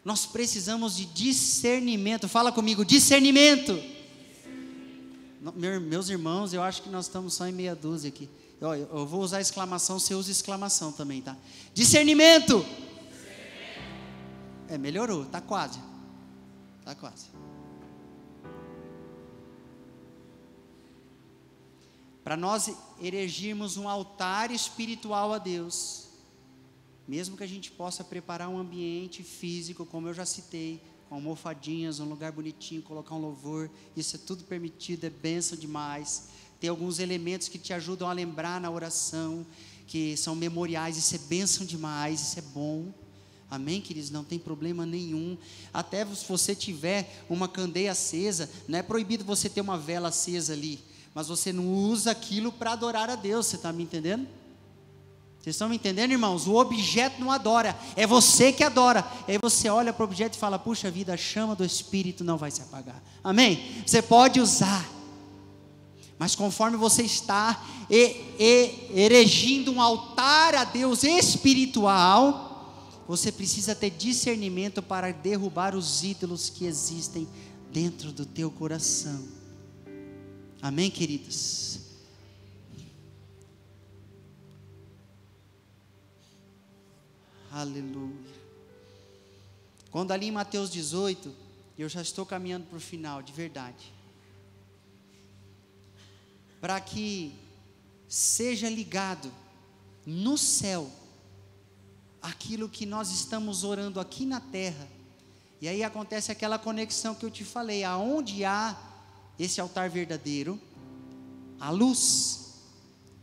Nós precisamos de discernimento. Fala comigo, discernimento. Meus irmãos, eu acho que nós estamos só em meia dúzia aqui. Eu vou usar exclamação, você usa exclamação também, tá? Discernimento. Melhorou, tá quase. Para nós erigirmos um altar espiritual a Deus, mesmo que a gente possa preparar um ambiente físico, como eu já citei, com almofadinhas, um lugar bonitinho, colocar um louvor, isso é tudo permitido, é bênção demais. Tem alguns elementos que te ajudam a lembrar na oração, que são memoriais, isso é bênção demais, isso é bom. Amém, queridos? Não tem problema nenhum. Até se você tiver uma candeia acesa, não é proibido você ter uma vela acesa ali, mas você não usa aquilo para adorar a Deus, você está me entendendo? Vocês estão me entendendo, irmãos? O objeto não adora, é você que adora. Aí você olha para o objeto e fala, puxa vida, a chama do Espírito não vai se apagar. Amém? Você pode usar, mas conforme você está erigindo um altar a Deus espiritual, você precisa ter discernimento para derrubar os ídolos que existem dentro do teu coração. Amém, queridos? Aleluia. Quando ali em Mateus 18, eu já estou caminhando para o final, de verdade. Para que seja ligado no céu aquilo que nós estamos orando aqui na terra. E aí acontece aquela conexão que eu te falei, aonde há esse altar verdadeiro, a luz,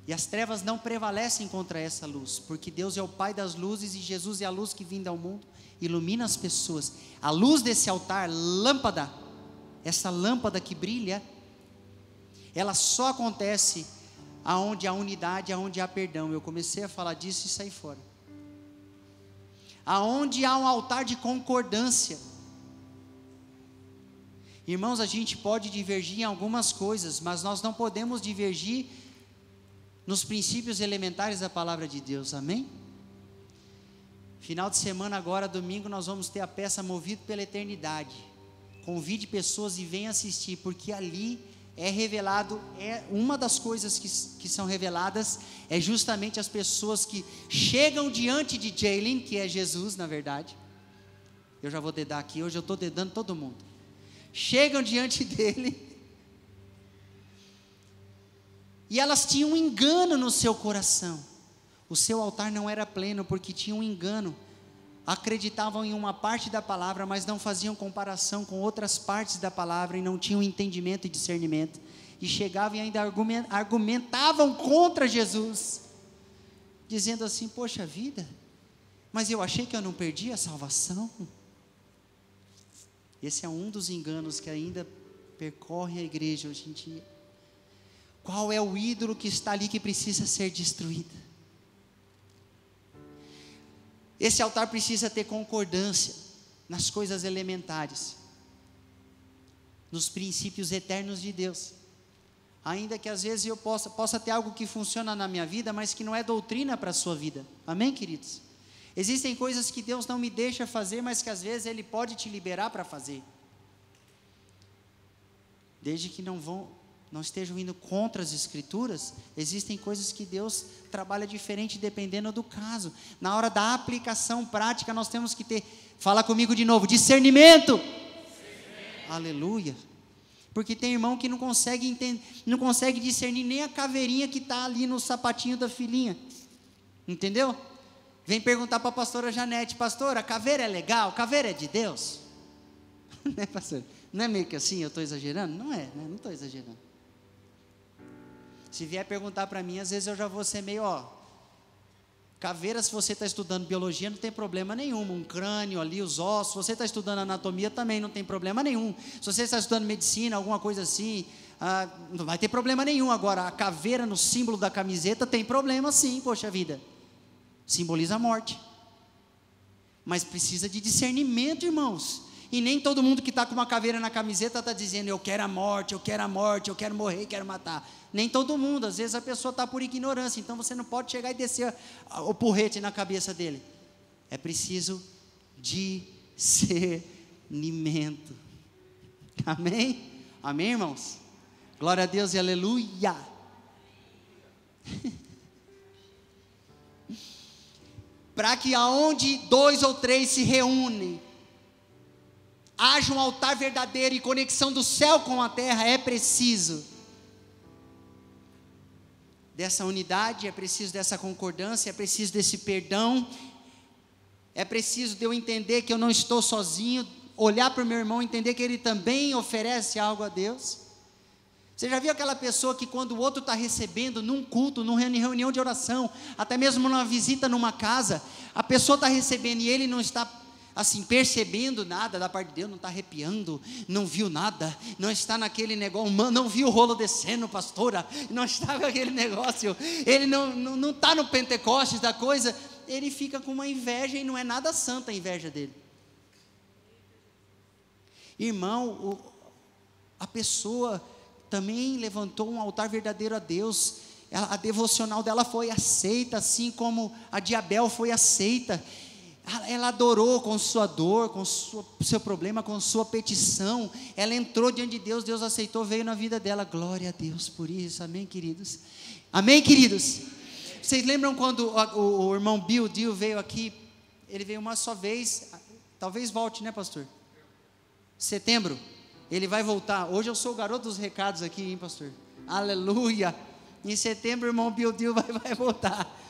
e as trevas não prevalecem contra essa luz, porque Deus é o Pai das luzes e Jesus é a luz que vinda ao mundo, ilumina as pessoas. A luz desse altar, lâmpada, essa lâmpada que brilha, ela só acontece aonde há unidade, aonde há perdão. Eu comecei a falar disso e saí fora. Aonde há um altar de concordância. Irmãos, a gente pode divergir em algumas coisas, mas nós não podemos divergir nos princípios elementares da palavra de Deus, amém? Final de semana agora, domingo, nós vamos ter a peça Movido pela Eternidade. Convide pessoas e venha assistir, porque ali é revelado, uma das coisas que são reveladas, é justamente as pessoas que chegam diante de Jalen, que é Jesus na verdade. Eu já vou dedar aqui, hoje eu estou dedando todo mundo. Chegam diante dele, e elas tinham um engano no seu coração. O seu altar não era pleno, porque tinha um engano. Acreditavam em uma parte da palavra, mas não faziam comparação com outras partes da palavra, e não tinham entendimento e discernimento, e chegavam e ainda argumentavam contra Jesus, dizendo assim, poxa vida, mas eu achei que eu não perdi a salvação. Esse é um dos enganos que ainda percorre a igreja hoje em dia. Qual é o ídolo que está ali que precisa ser destruído? Esse altar precisa ter concordância nas coisas elementares, nos princípios eternos de Deus. Ainda que às vezes eu possa ter algo que funciona na minha vida, mas que não é doutrina para a sua vida. Amém, queridos? Existem coisas que Deus não me deixa fazer, mas que às vezes Ele pode te liberar para fazer. desde que não estejam indo contra as Escrituras. Existem coisas que Deus trabalha diferente dependendo do caso. Na hora da aplicação prática, nós temos que ter, fala comigo de novo, discernimento. Aleluia. Porque tem irmão que não consegue entender, não consegue discernir nem a caveirinha que está ali no sapatinho da filhinha. Entendeu? Vem perguntar para a pastora Janete: pastora, a caveira é legal? Caveira é de Deus? Né, pastor? Não é meio que assim, eu estou exagerando? Não é, né? Não estou exagerando. Se vier perguntar para mim, às vezes eu já vou ser meio, caveira, se você está estudando biologia, não tem problema nenhum. Um crânio ali, os ossos. Se você está estudando anatomia, também não tem problema nenhum. Se você está estudando medicina, alguma coisa assim, não vai ter problema nenhum. Agora, a caveira no símbolo da camiseta tem problema sim, poxa vida. Simboliza a morte. Mas precisa de discernimento, irmãos. E nem todo mundo que está com uma caveira na camiseta está dizendo: eu quero a morte, eu quero a morte, eu quero morrer, quero matar. Nem todo mundo. Às vezes a pessoa está por ignorância. Então você não pode chegar e descer o porrete na cabeça dele. É preciso discernimento. Amém? Amém, irmãos? Glória a Deus e aleluia. Para que aonde 2 ou 3 se reúnem, haja um altar verdadeiro e conexão do céu com a terra, é preciso dessa unidade, é preciso dessa concordância, é preciso desse perdão, é preciso de eu entender que eu não estou sozinho, olhar para o meu irmão e entender que ele também oferece algo a Deus. Você já viu aquela pessoa que quando o outro está recebendo num culto, numa reunião de oração, até mesmo numa visita numa casa, a pessoa está recebendo e ele não está assim percebendo nada da parte de Deus, não está arrepiando, não viu nada, não está naquele negócio, não viu o rolo descendo, pastora, não está com aquele negócio, ele não está no Pentecostes da coisa, ele fica com uma inveja e não é nada santa a inveja dele. Irmão, a pessoa também levantou um altar verdadeiro a Deus, a devocional dela foi aceita, assim como a de Abel foi aceita. Ela adorou com sua dor, com seu problema, com sua petição. Ela entrou diante de Deus, Deus aceitou, veio na vida dela. Glória a Deus por isso, amém, queridos? Amém, queridos? Vocês lembram quando o irmão Bill veio aqui? Ele veio uma só vez, talvez volte, né, pastor? Setembro, ele vai voltar. Hoje eu sou o garoto dos recados aqui, hein, pastor? Aleluia! Em setembro o irmão Bill vai voltar.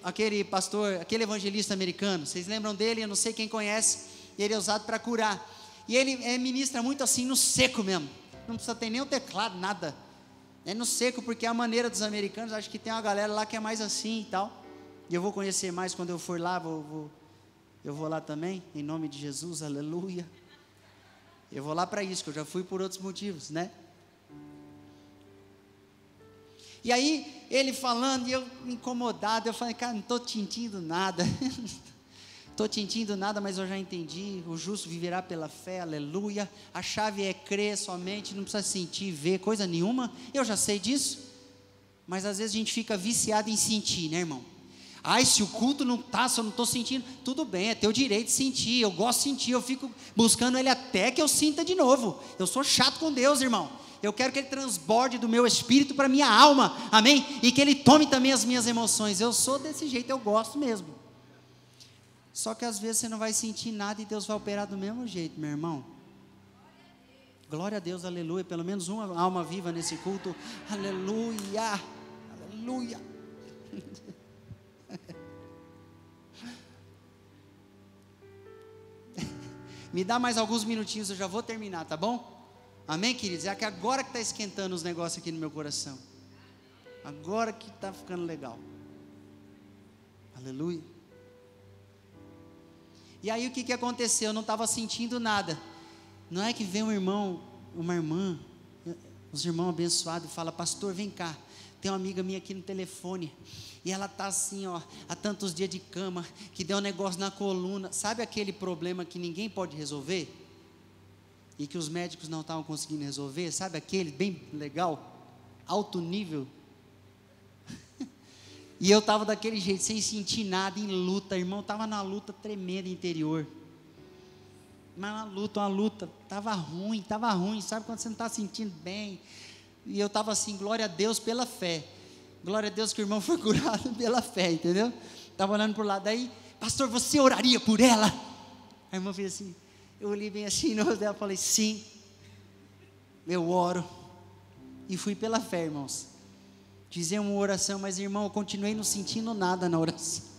Aquele pastor, aquele evangelista americano, vocês lembram dele? Eu não sei quem conhece. Ele é usado para curar, e ele ministra muito assim no seco mesmo, não precisa ter nem o teclado, nada, é no seco, porque é a maneira dos americanos. Acho que tem uma galera lá que é mais assim e tal, e eu vou conhecer mais quando eu for lá, eu vou lá também, em nome de Jesus, aleluia. Eu vou lá para isso, que eu já fui por outros motivos, né? E aí, ele falando, e eu incomodado, eu falei: cara, não estou te sentindo nada, estou te sentindo nada, mas eu já entendi, o justo viverá pela fé, aleluia, a chave é crer somente, não precisa sentir, ver, coisa nenhuma, eu já sei disso, mas às vezes a gente fica viciado em sentir, né, irmão? Se o culto não está, se eu não estou sentindo, tudo bem, é teu direito de sentir, eu gosto de sentir, eu fico buscando ele até que eu sinta de novo. Eu sou chato com Deus, irmão, eu quero que ele transborde do meu espírito para a minha alma, amém? E que ele tome também as minhas emoções. Eu sou desse jeito, eu gosto mesmo. Só que às vezes você não vai sentir nada e Deus vai operar do mesmo jeito, meu irmão. Glória a Deus, aleluia. Pelo menos uma alma viva nesse culto, aleluia, aleluia. Me dá mais alguns minutinhos, eu já vou terminar, tá bom? Amém, queridos? É que agora que está esquentando os negócios aqui no meu coração. Agora que está ficando legal. Aleluia. E aí o que aconteceu? Eu não estava sentindo nada. Não é que vem um irmão, uma irmã, os irmãos abençoados, e fala: pastor, vem cá, tem uma amiga minha aqui no telefone, e ela está assim, há tantos dias de cama, que deu um negócio na coluna. Sabe aquele problema que ninguém pode resolver? E que os médicos não estavam conseguindo resolver? Sabe aquele bem legal, alto nível? E eu estava daquele jeito, sem sentir nada, em luta, irmão, estava na luta tremenda interior. Mas uma luta, estava ruim, sabe quando você não está sentindo bem? E eu estava assim, glória a Deus pela fé, glória a Deus que o irmão foi curado pela fé, entendeu? Estava olhando para o lado, daí, pastor, você oraria por ela? A irmã fez assim, eu olhei bem assim no rosto dela, falei, sim, eu oro, e fui pela fé, irmãos, dizer uma oração, mas irmão, eu continuei não sentindo nada na oração.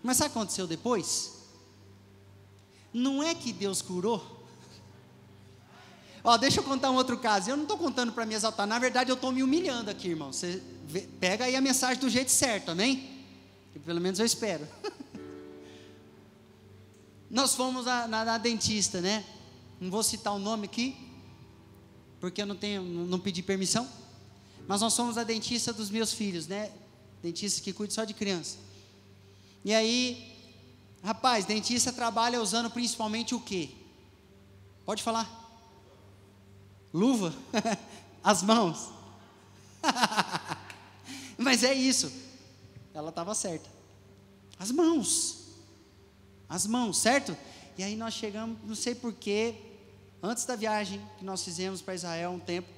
Mas sabe o que aconteceu depois? Não é que Deus curou. Deixa eu contar um outro caso. Eu não estou contando para me exaltar. Na verdade, eu estou me humilhando aqui, irmão. Você pega aí a mensagem do jeito certo, amém? Que pelo menos eu espero. Nós fomos na dentista, né? Não vou citar o nome aqui, porque eu não pedi permissão. Mas nós fomos a dentista dos meus filhos, né? Dentista que cuida só de criança. E aí, rapaz, dentista trabalha usando principalmente o quê? Pode falar? Luva? As mãos? Mas é isso. Ela estava certa. As mãos, certo? E aí nós chegamos, não sei porquê, antes da viagem que nós fizemos para Israel um tempo,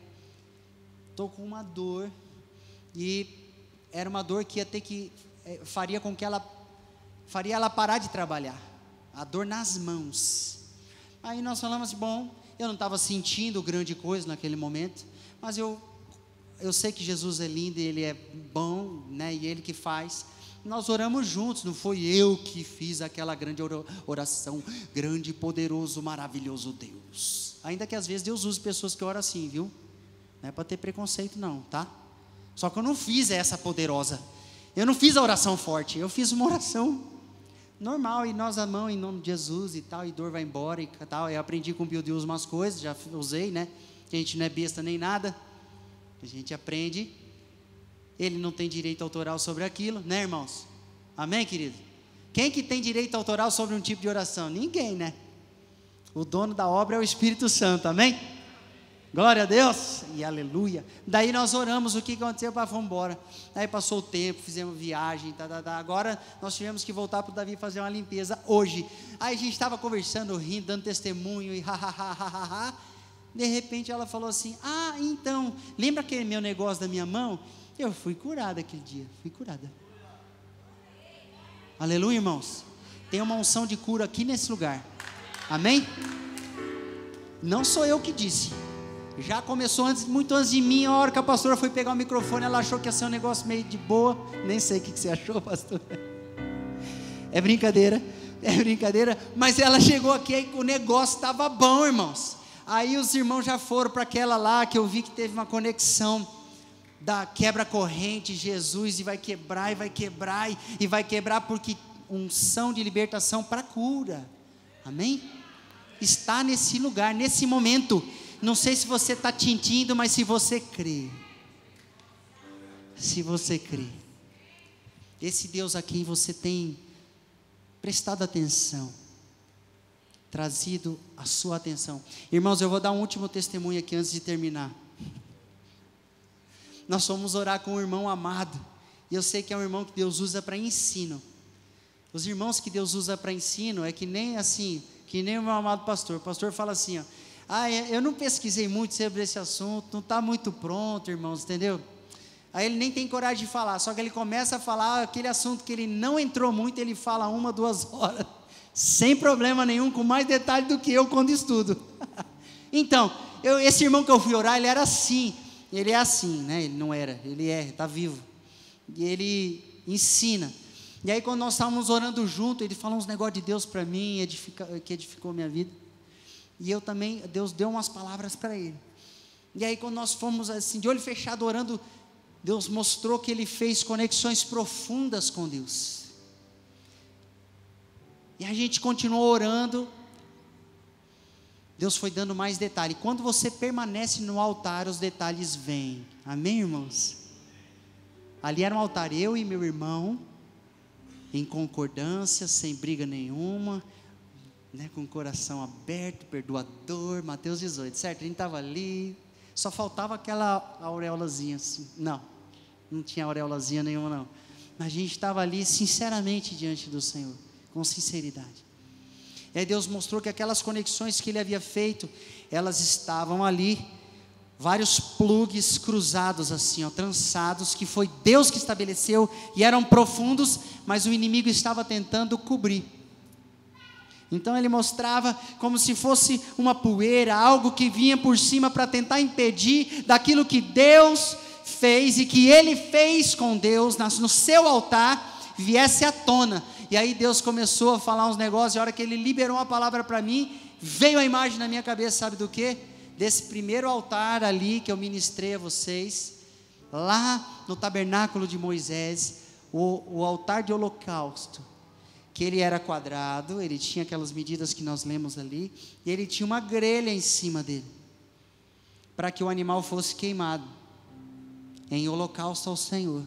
estou com uma dor, e era uma dor que faria ela parar de trabalhar, a dor nas mãos. Aí nós falamos, bom, eu não estava sentindo grande coisa naquele momento, mas eu sei que Jesus é lindo, Ele é bom, né, e Ele que faz. Nós oramos juntos, não foi eu que fiz aquela grande oração, grande, poderoso, maravilhoso Deus, ainda que às vezes Deus use pessoas que oram assim, viu, não é para ter preconceito não, tá, só que eu não fiz essa poderosa, eu não fiz a oração forte, eu fiz uma oração normal, e nós amamos em nome de Jesus e tal, e dor vai embora e tal. Eu aprendi com o Bill Deus umas coisas, já usei, né, que a gente não é besta nem nada, a gente aprende, ele não tem direito autoral sobre aquilo, né, irmãos? Amém, querido? Quem que tem direito autoral sobre um tipo de oração? Ninguém, né? O dono da obra é o Espírito Santo, amém? Glória a Deus, e aleluia. Daí nós oramos, o que aconteceu? Vamos embora. Aí passou o tempo, fizemos viagem, agora nós tivemos que voltar para o Davi fazer uma limpeza hoje. Aí a gente estava conversando, rindo, dando testemunho, e de repente ela falou assim, então, lembra aquele meu negócio da minha mão? Eu fui curada aquele dia, fui curada. Aleluia, irmãos. Tem uma unção de cura aqui nesse lugar, amém? Não sou eu que disse, já começou muito antes de mim. A hora que a pastora foi pegar o microfone, ela achou que ia ser um negócio meio de boa, nem sei o que você achou, pastor, é brincadeira, mas ela chegou aqui, aí o negócio estava bom, irmãos. Aí os irmãos já foram para aquela lá, que eu vi que teve uma conexão, da quebra-corrente, Jesus, e vai quebrar, porque unção de libertação para cura, amém? Está nesse lugar, nesse momento. Não sei se você está sentindo, mas se você crê, esse Deus a quem você tem prestado atenção, trazido a sua atenção. Irmãos, eu vou dar um último testemunho aqui antes de terminar. Nós fomos orar com um irmão amado, e eu sei que é um irmão que Deus usa para ensino. Os irmãos que Deus usa para ensino é que nem assim, que nem o meu amado pastor. O pastor fala assim, ó, eu não pesquisei muito sobre esse assunto, não está muito pronto, irmãos, entendeu? Aí ele nem tem coragem de falar, só que ele começa a falar aquele assunto que ele não entrou muito, ele fala 1, 2 horas, sem problema nenhum, com mais detalhe do que eu quando estudo. Então, esse irmão que eu fui orar, ele era assim, ele é assim, né? Ele não era, ele está vivo, e ele ensina. E aí quando nós estávamos orando junto, ele falou uns negócios de Deus para mim, que edificou minha vida, e eu também, Deus deu umas palavras para ele. E aí quando nós fomos assim, de olho fechado orando, Deus mostrou que ele fez conexões profundas com Deus, e a gente continuou orando. Deus foi dando mais detalhe. Quando você permanece no altar, os detalhes vêm, amém, irmãos? Ali era um altar, eu e meu irmão, em concordância, sem briga nenhuma, né, com o coração aberto, perdoador, Mateus 18, certo? A gente estava ali, só faltava aquela auréolazinha assim, não tinha auréolazinha nenhuma não, mas a gente estava ali sinceramente diante do Senhor, com sinceridade. E aí Deus mostrou que aquelas conexões que Ele havia feito, elas estavam ali, vários plugs cruzados assim, ó, trançados, que foi Deus que estabeleceu, e eram profundos, mas o inimigo estava tentando cobrir. Então Ele mostrava como se fosse uma poeira, algo que vinha por cima para tentar impedir daquilo que Deus fez, e que Ele fez com Deus, no seu altar, viesse à tona. E aí Deus começou a falar uns negócios, e a hora que Ele liberou uma palavra para mim, veio a imagem na minha cabeça, sabe do quê? Desse primeiro altar ali que eu ministrei a vocês, lá no tabernáculo de Moisés, o altar de holocausto, que ele era quadrado, ele tinha aquelas medidas que nós lemos ali, e ele tinha uma grelha em cima dele, para que o animal fosse queimado, em holocausto ao Senhor.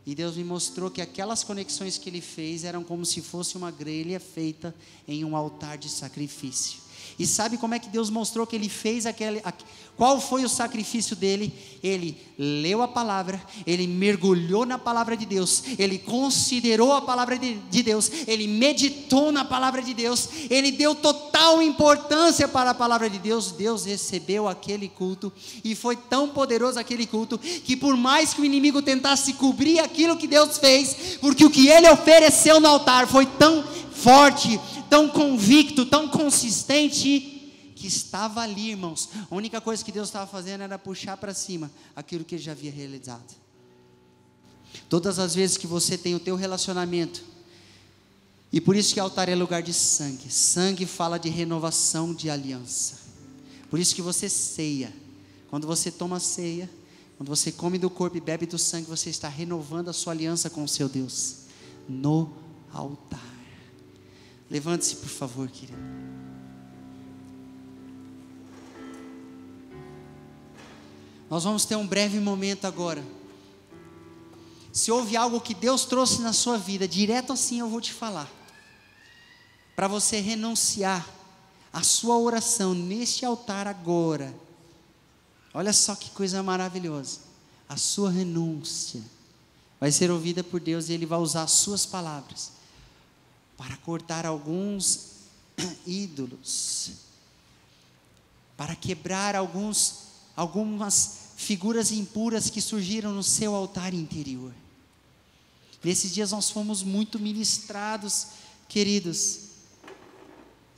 E Deus me mostrou que aquelas conexões que Ele fez eram como se fosse uma grelha feita em um altar de sacrifício. E sabe como é que Deus mostrou que Ele fez qual foi o sacrifício dele? Ele leu a palavra, ele mergulhou na palavra de Deus, ele considerou a palavra de Deus, ele meditou na palavra de Deus, ele deu total importância para a palavra de Deus. Deus recebeu aquele culto, e foi tão poderoso aquele culto, que por mais que o inimigo tentasse cobrir aquilo que Deus fez, porque o que Ele ofereceu no altar foi tão forte, tão convicto, tão consistente, que estava ali, irmãos. A única coisa que Deus estava fazendo era puxar para cima aquilo que Ele já havia realizado. Todas as vezes que você tem o teu relacionamento, e por isso que altar é lugar de sangue. Sangue fala de renovação de aliança. Por isso que você ceia. Quando você toma ceia, quando você come do corpo e bebe do sangue, você está renovando a sua aliança com o seu Deus no altar. Levante-se, por favor, querido. Nós vamos ter um breve momento agora. Se houve algo que Deus trouxe na sua vida, direto assim eu vou te falar, para você renunciar a sua oração neste altar agora. Olha só que coisa maravilhosa. A sua renúncia vai ser ouvida por Deus, e Ele vai usar as suas palavras para cortar alguns ídolos, para quebrar algumas figuras impuras que surgiram no seu altar interior. Nesses dias nós fomos muito ministrados, queridos,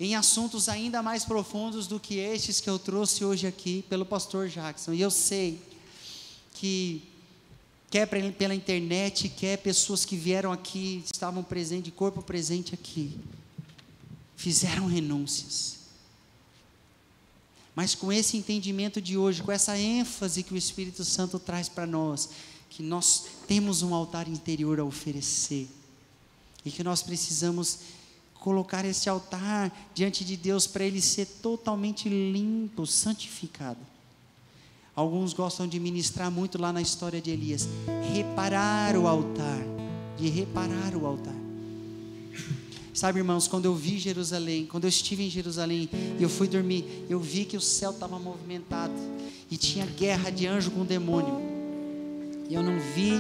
em assuntos ainda mais profundos do que estes que eu trouxe hoje aqui pelo pastor Jackson. E eu sei que quer pela internet, quer pessoas que vieram aqui, estavam presentes, de corpo presente aqui, fizeram renúncias. Mas com esse entendimento de hoje, com essa ênfase que o Espírito Santo traz para nós, que nós temos um altar interior a oferecer, e que nós precisamos colocar esse altar diante de Deus para ele ser totalmente limpo, santificado. Alguns gostam de ministrar muito lá na história de Elias, reparar o altar, de reparar o altar. Sabe, irmãos, quando eu vi Jerusalém, quando eu estive em Jerusalém, e eu fui dormir, eu vi que o céu estava movimentado, e tinha guerra de anjo com demônio. E eu não vi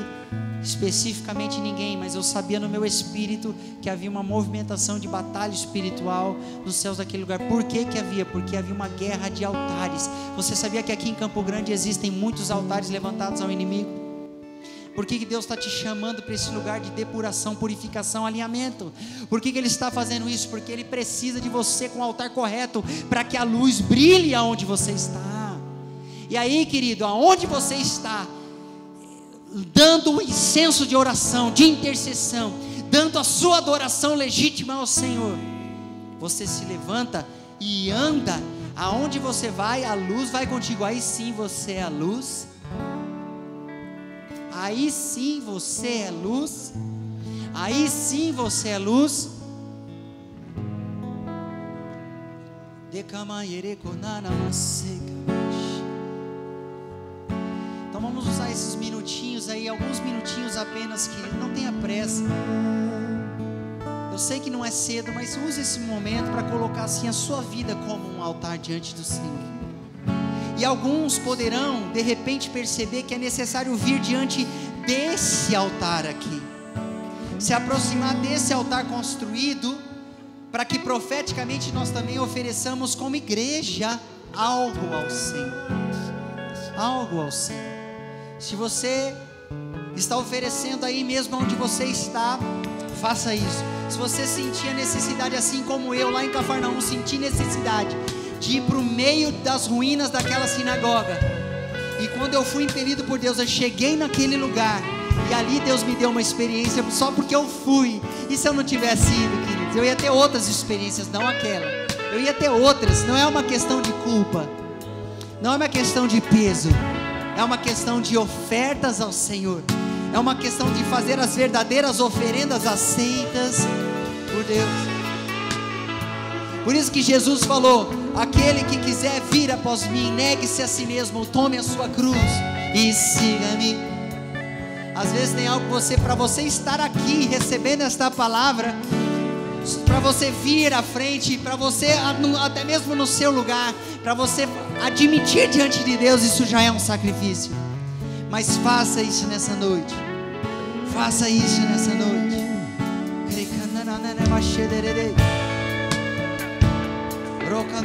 especificamente ninguém, mas eu sabia no meu espírito que havia uma movimentação de batalha espiritual nos céus daquele lugar. Por que que havia? Porque havia uma guerra de altares. Você sabia que aqui em Campo Grande existem muitos altares levantados ao inimigo? Por que que Deus está te chamando para esse lugar de depuração, purificação, alinhamento? Por que que Ele está fazendo isso? Porque Ele precisa de você com o altar correto, para que a luz brilhe aonde você está. E aí, querido, aonde você está, dando um incenso de oração, de intercessão, dando a sua adoração legítima ao Senhor, você se levanta e anda. Aonde você vai, a luz vai contigo. Aí sim você é a luz. Aí sim você é luz. Aí sim você é luz. Então vamos usar esses minutinhos aí, alguns minutinhos apenas, querido. Não tenha pressa. Eu sei que não é cedo, mas use esse momento para colocar assim a sua vida como um altar diante do Senhor. E alguns poderão de repente perceber que é necessário vir diante desse altar aqui. se aproximar desse altar construído, para que profeticamente nós também ofereçamos como igreja algo ao Senhor. Algo ao Senhor. Se você está oferecendo aí mesmo onde você está, faça isso. Se você sentir a necessidade, assim como eu lá em Cafarnaum senti necessidade de ir para o meio das ruínas daquela sinagoga, e quando eu fui impelido por Deus, eu cheguei naquele lugar, e ali Deus me deu uma experiência, só porque eu fui. E se eu não tivesse ido, queridos, eu ia ter outras experiências, não aquela. Eu ia ter outras. Não é uma questão de culpa, não é uma questão de peso, é uma questão de ofertas ao Senhor, é uma questão de fazer as verdadeiras oferendas aceitas por Deus. Por isso que Jesus falou: aquele que quiser vir após mim, negue-se a si mesmo, tome a sua cruz e siga-me. Às vezes tem algo para você estar aqui recebendo esta palavra, para você vir à frente, para você até mesmo no seu lugar, para você admitir diante de Deus, isso já é um sacrifício. Mas faça isso nessa noite. Faça isso nessa noite. Roca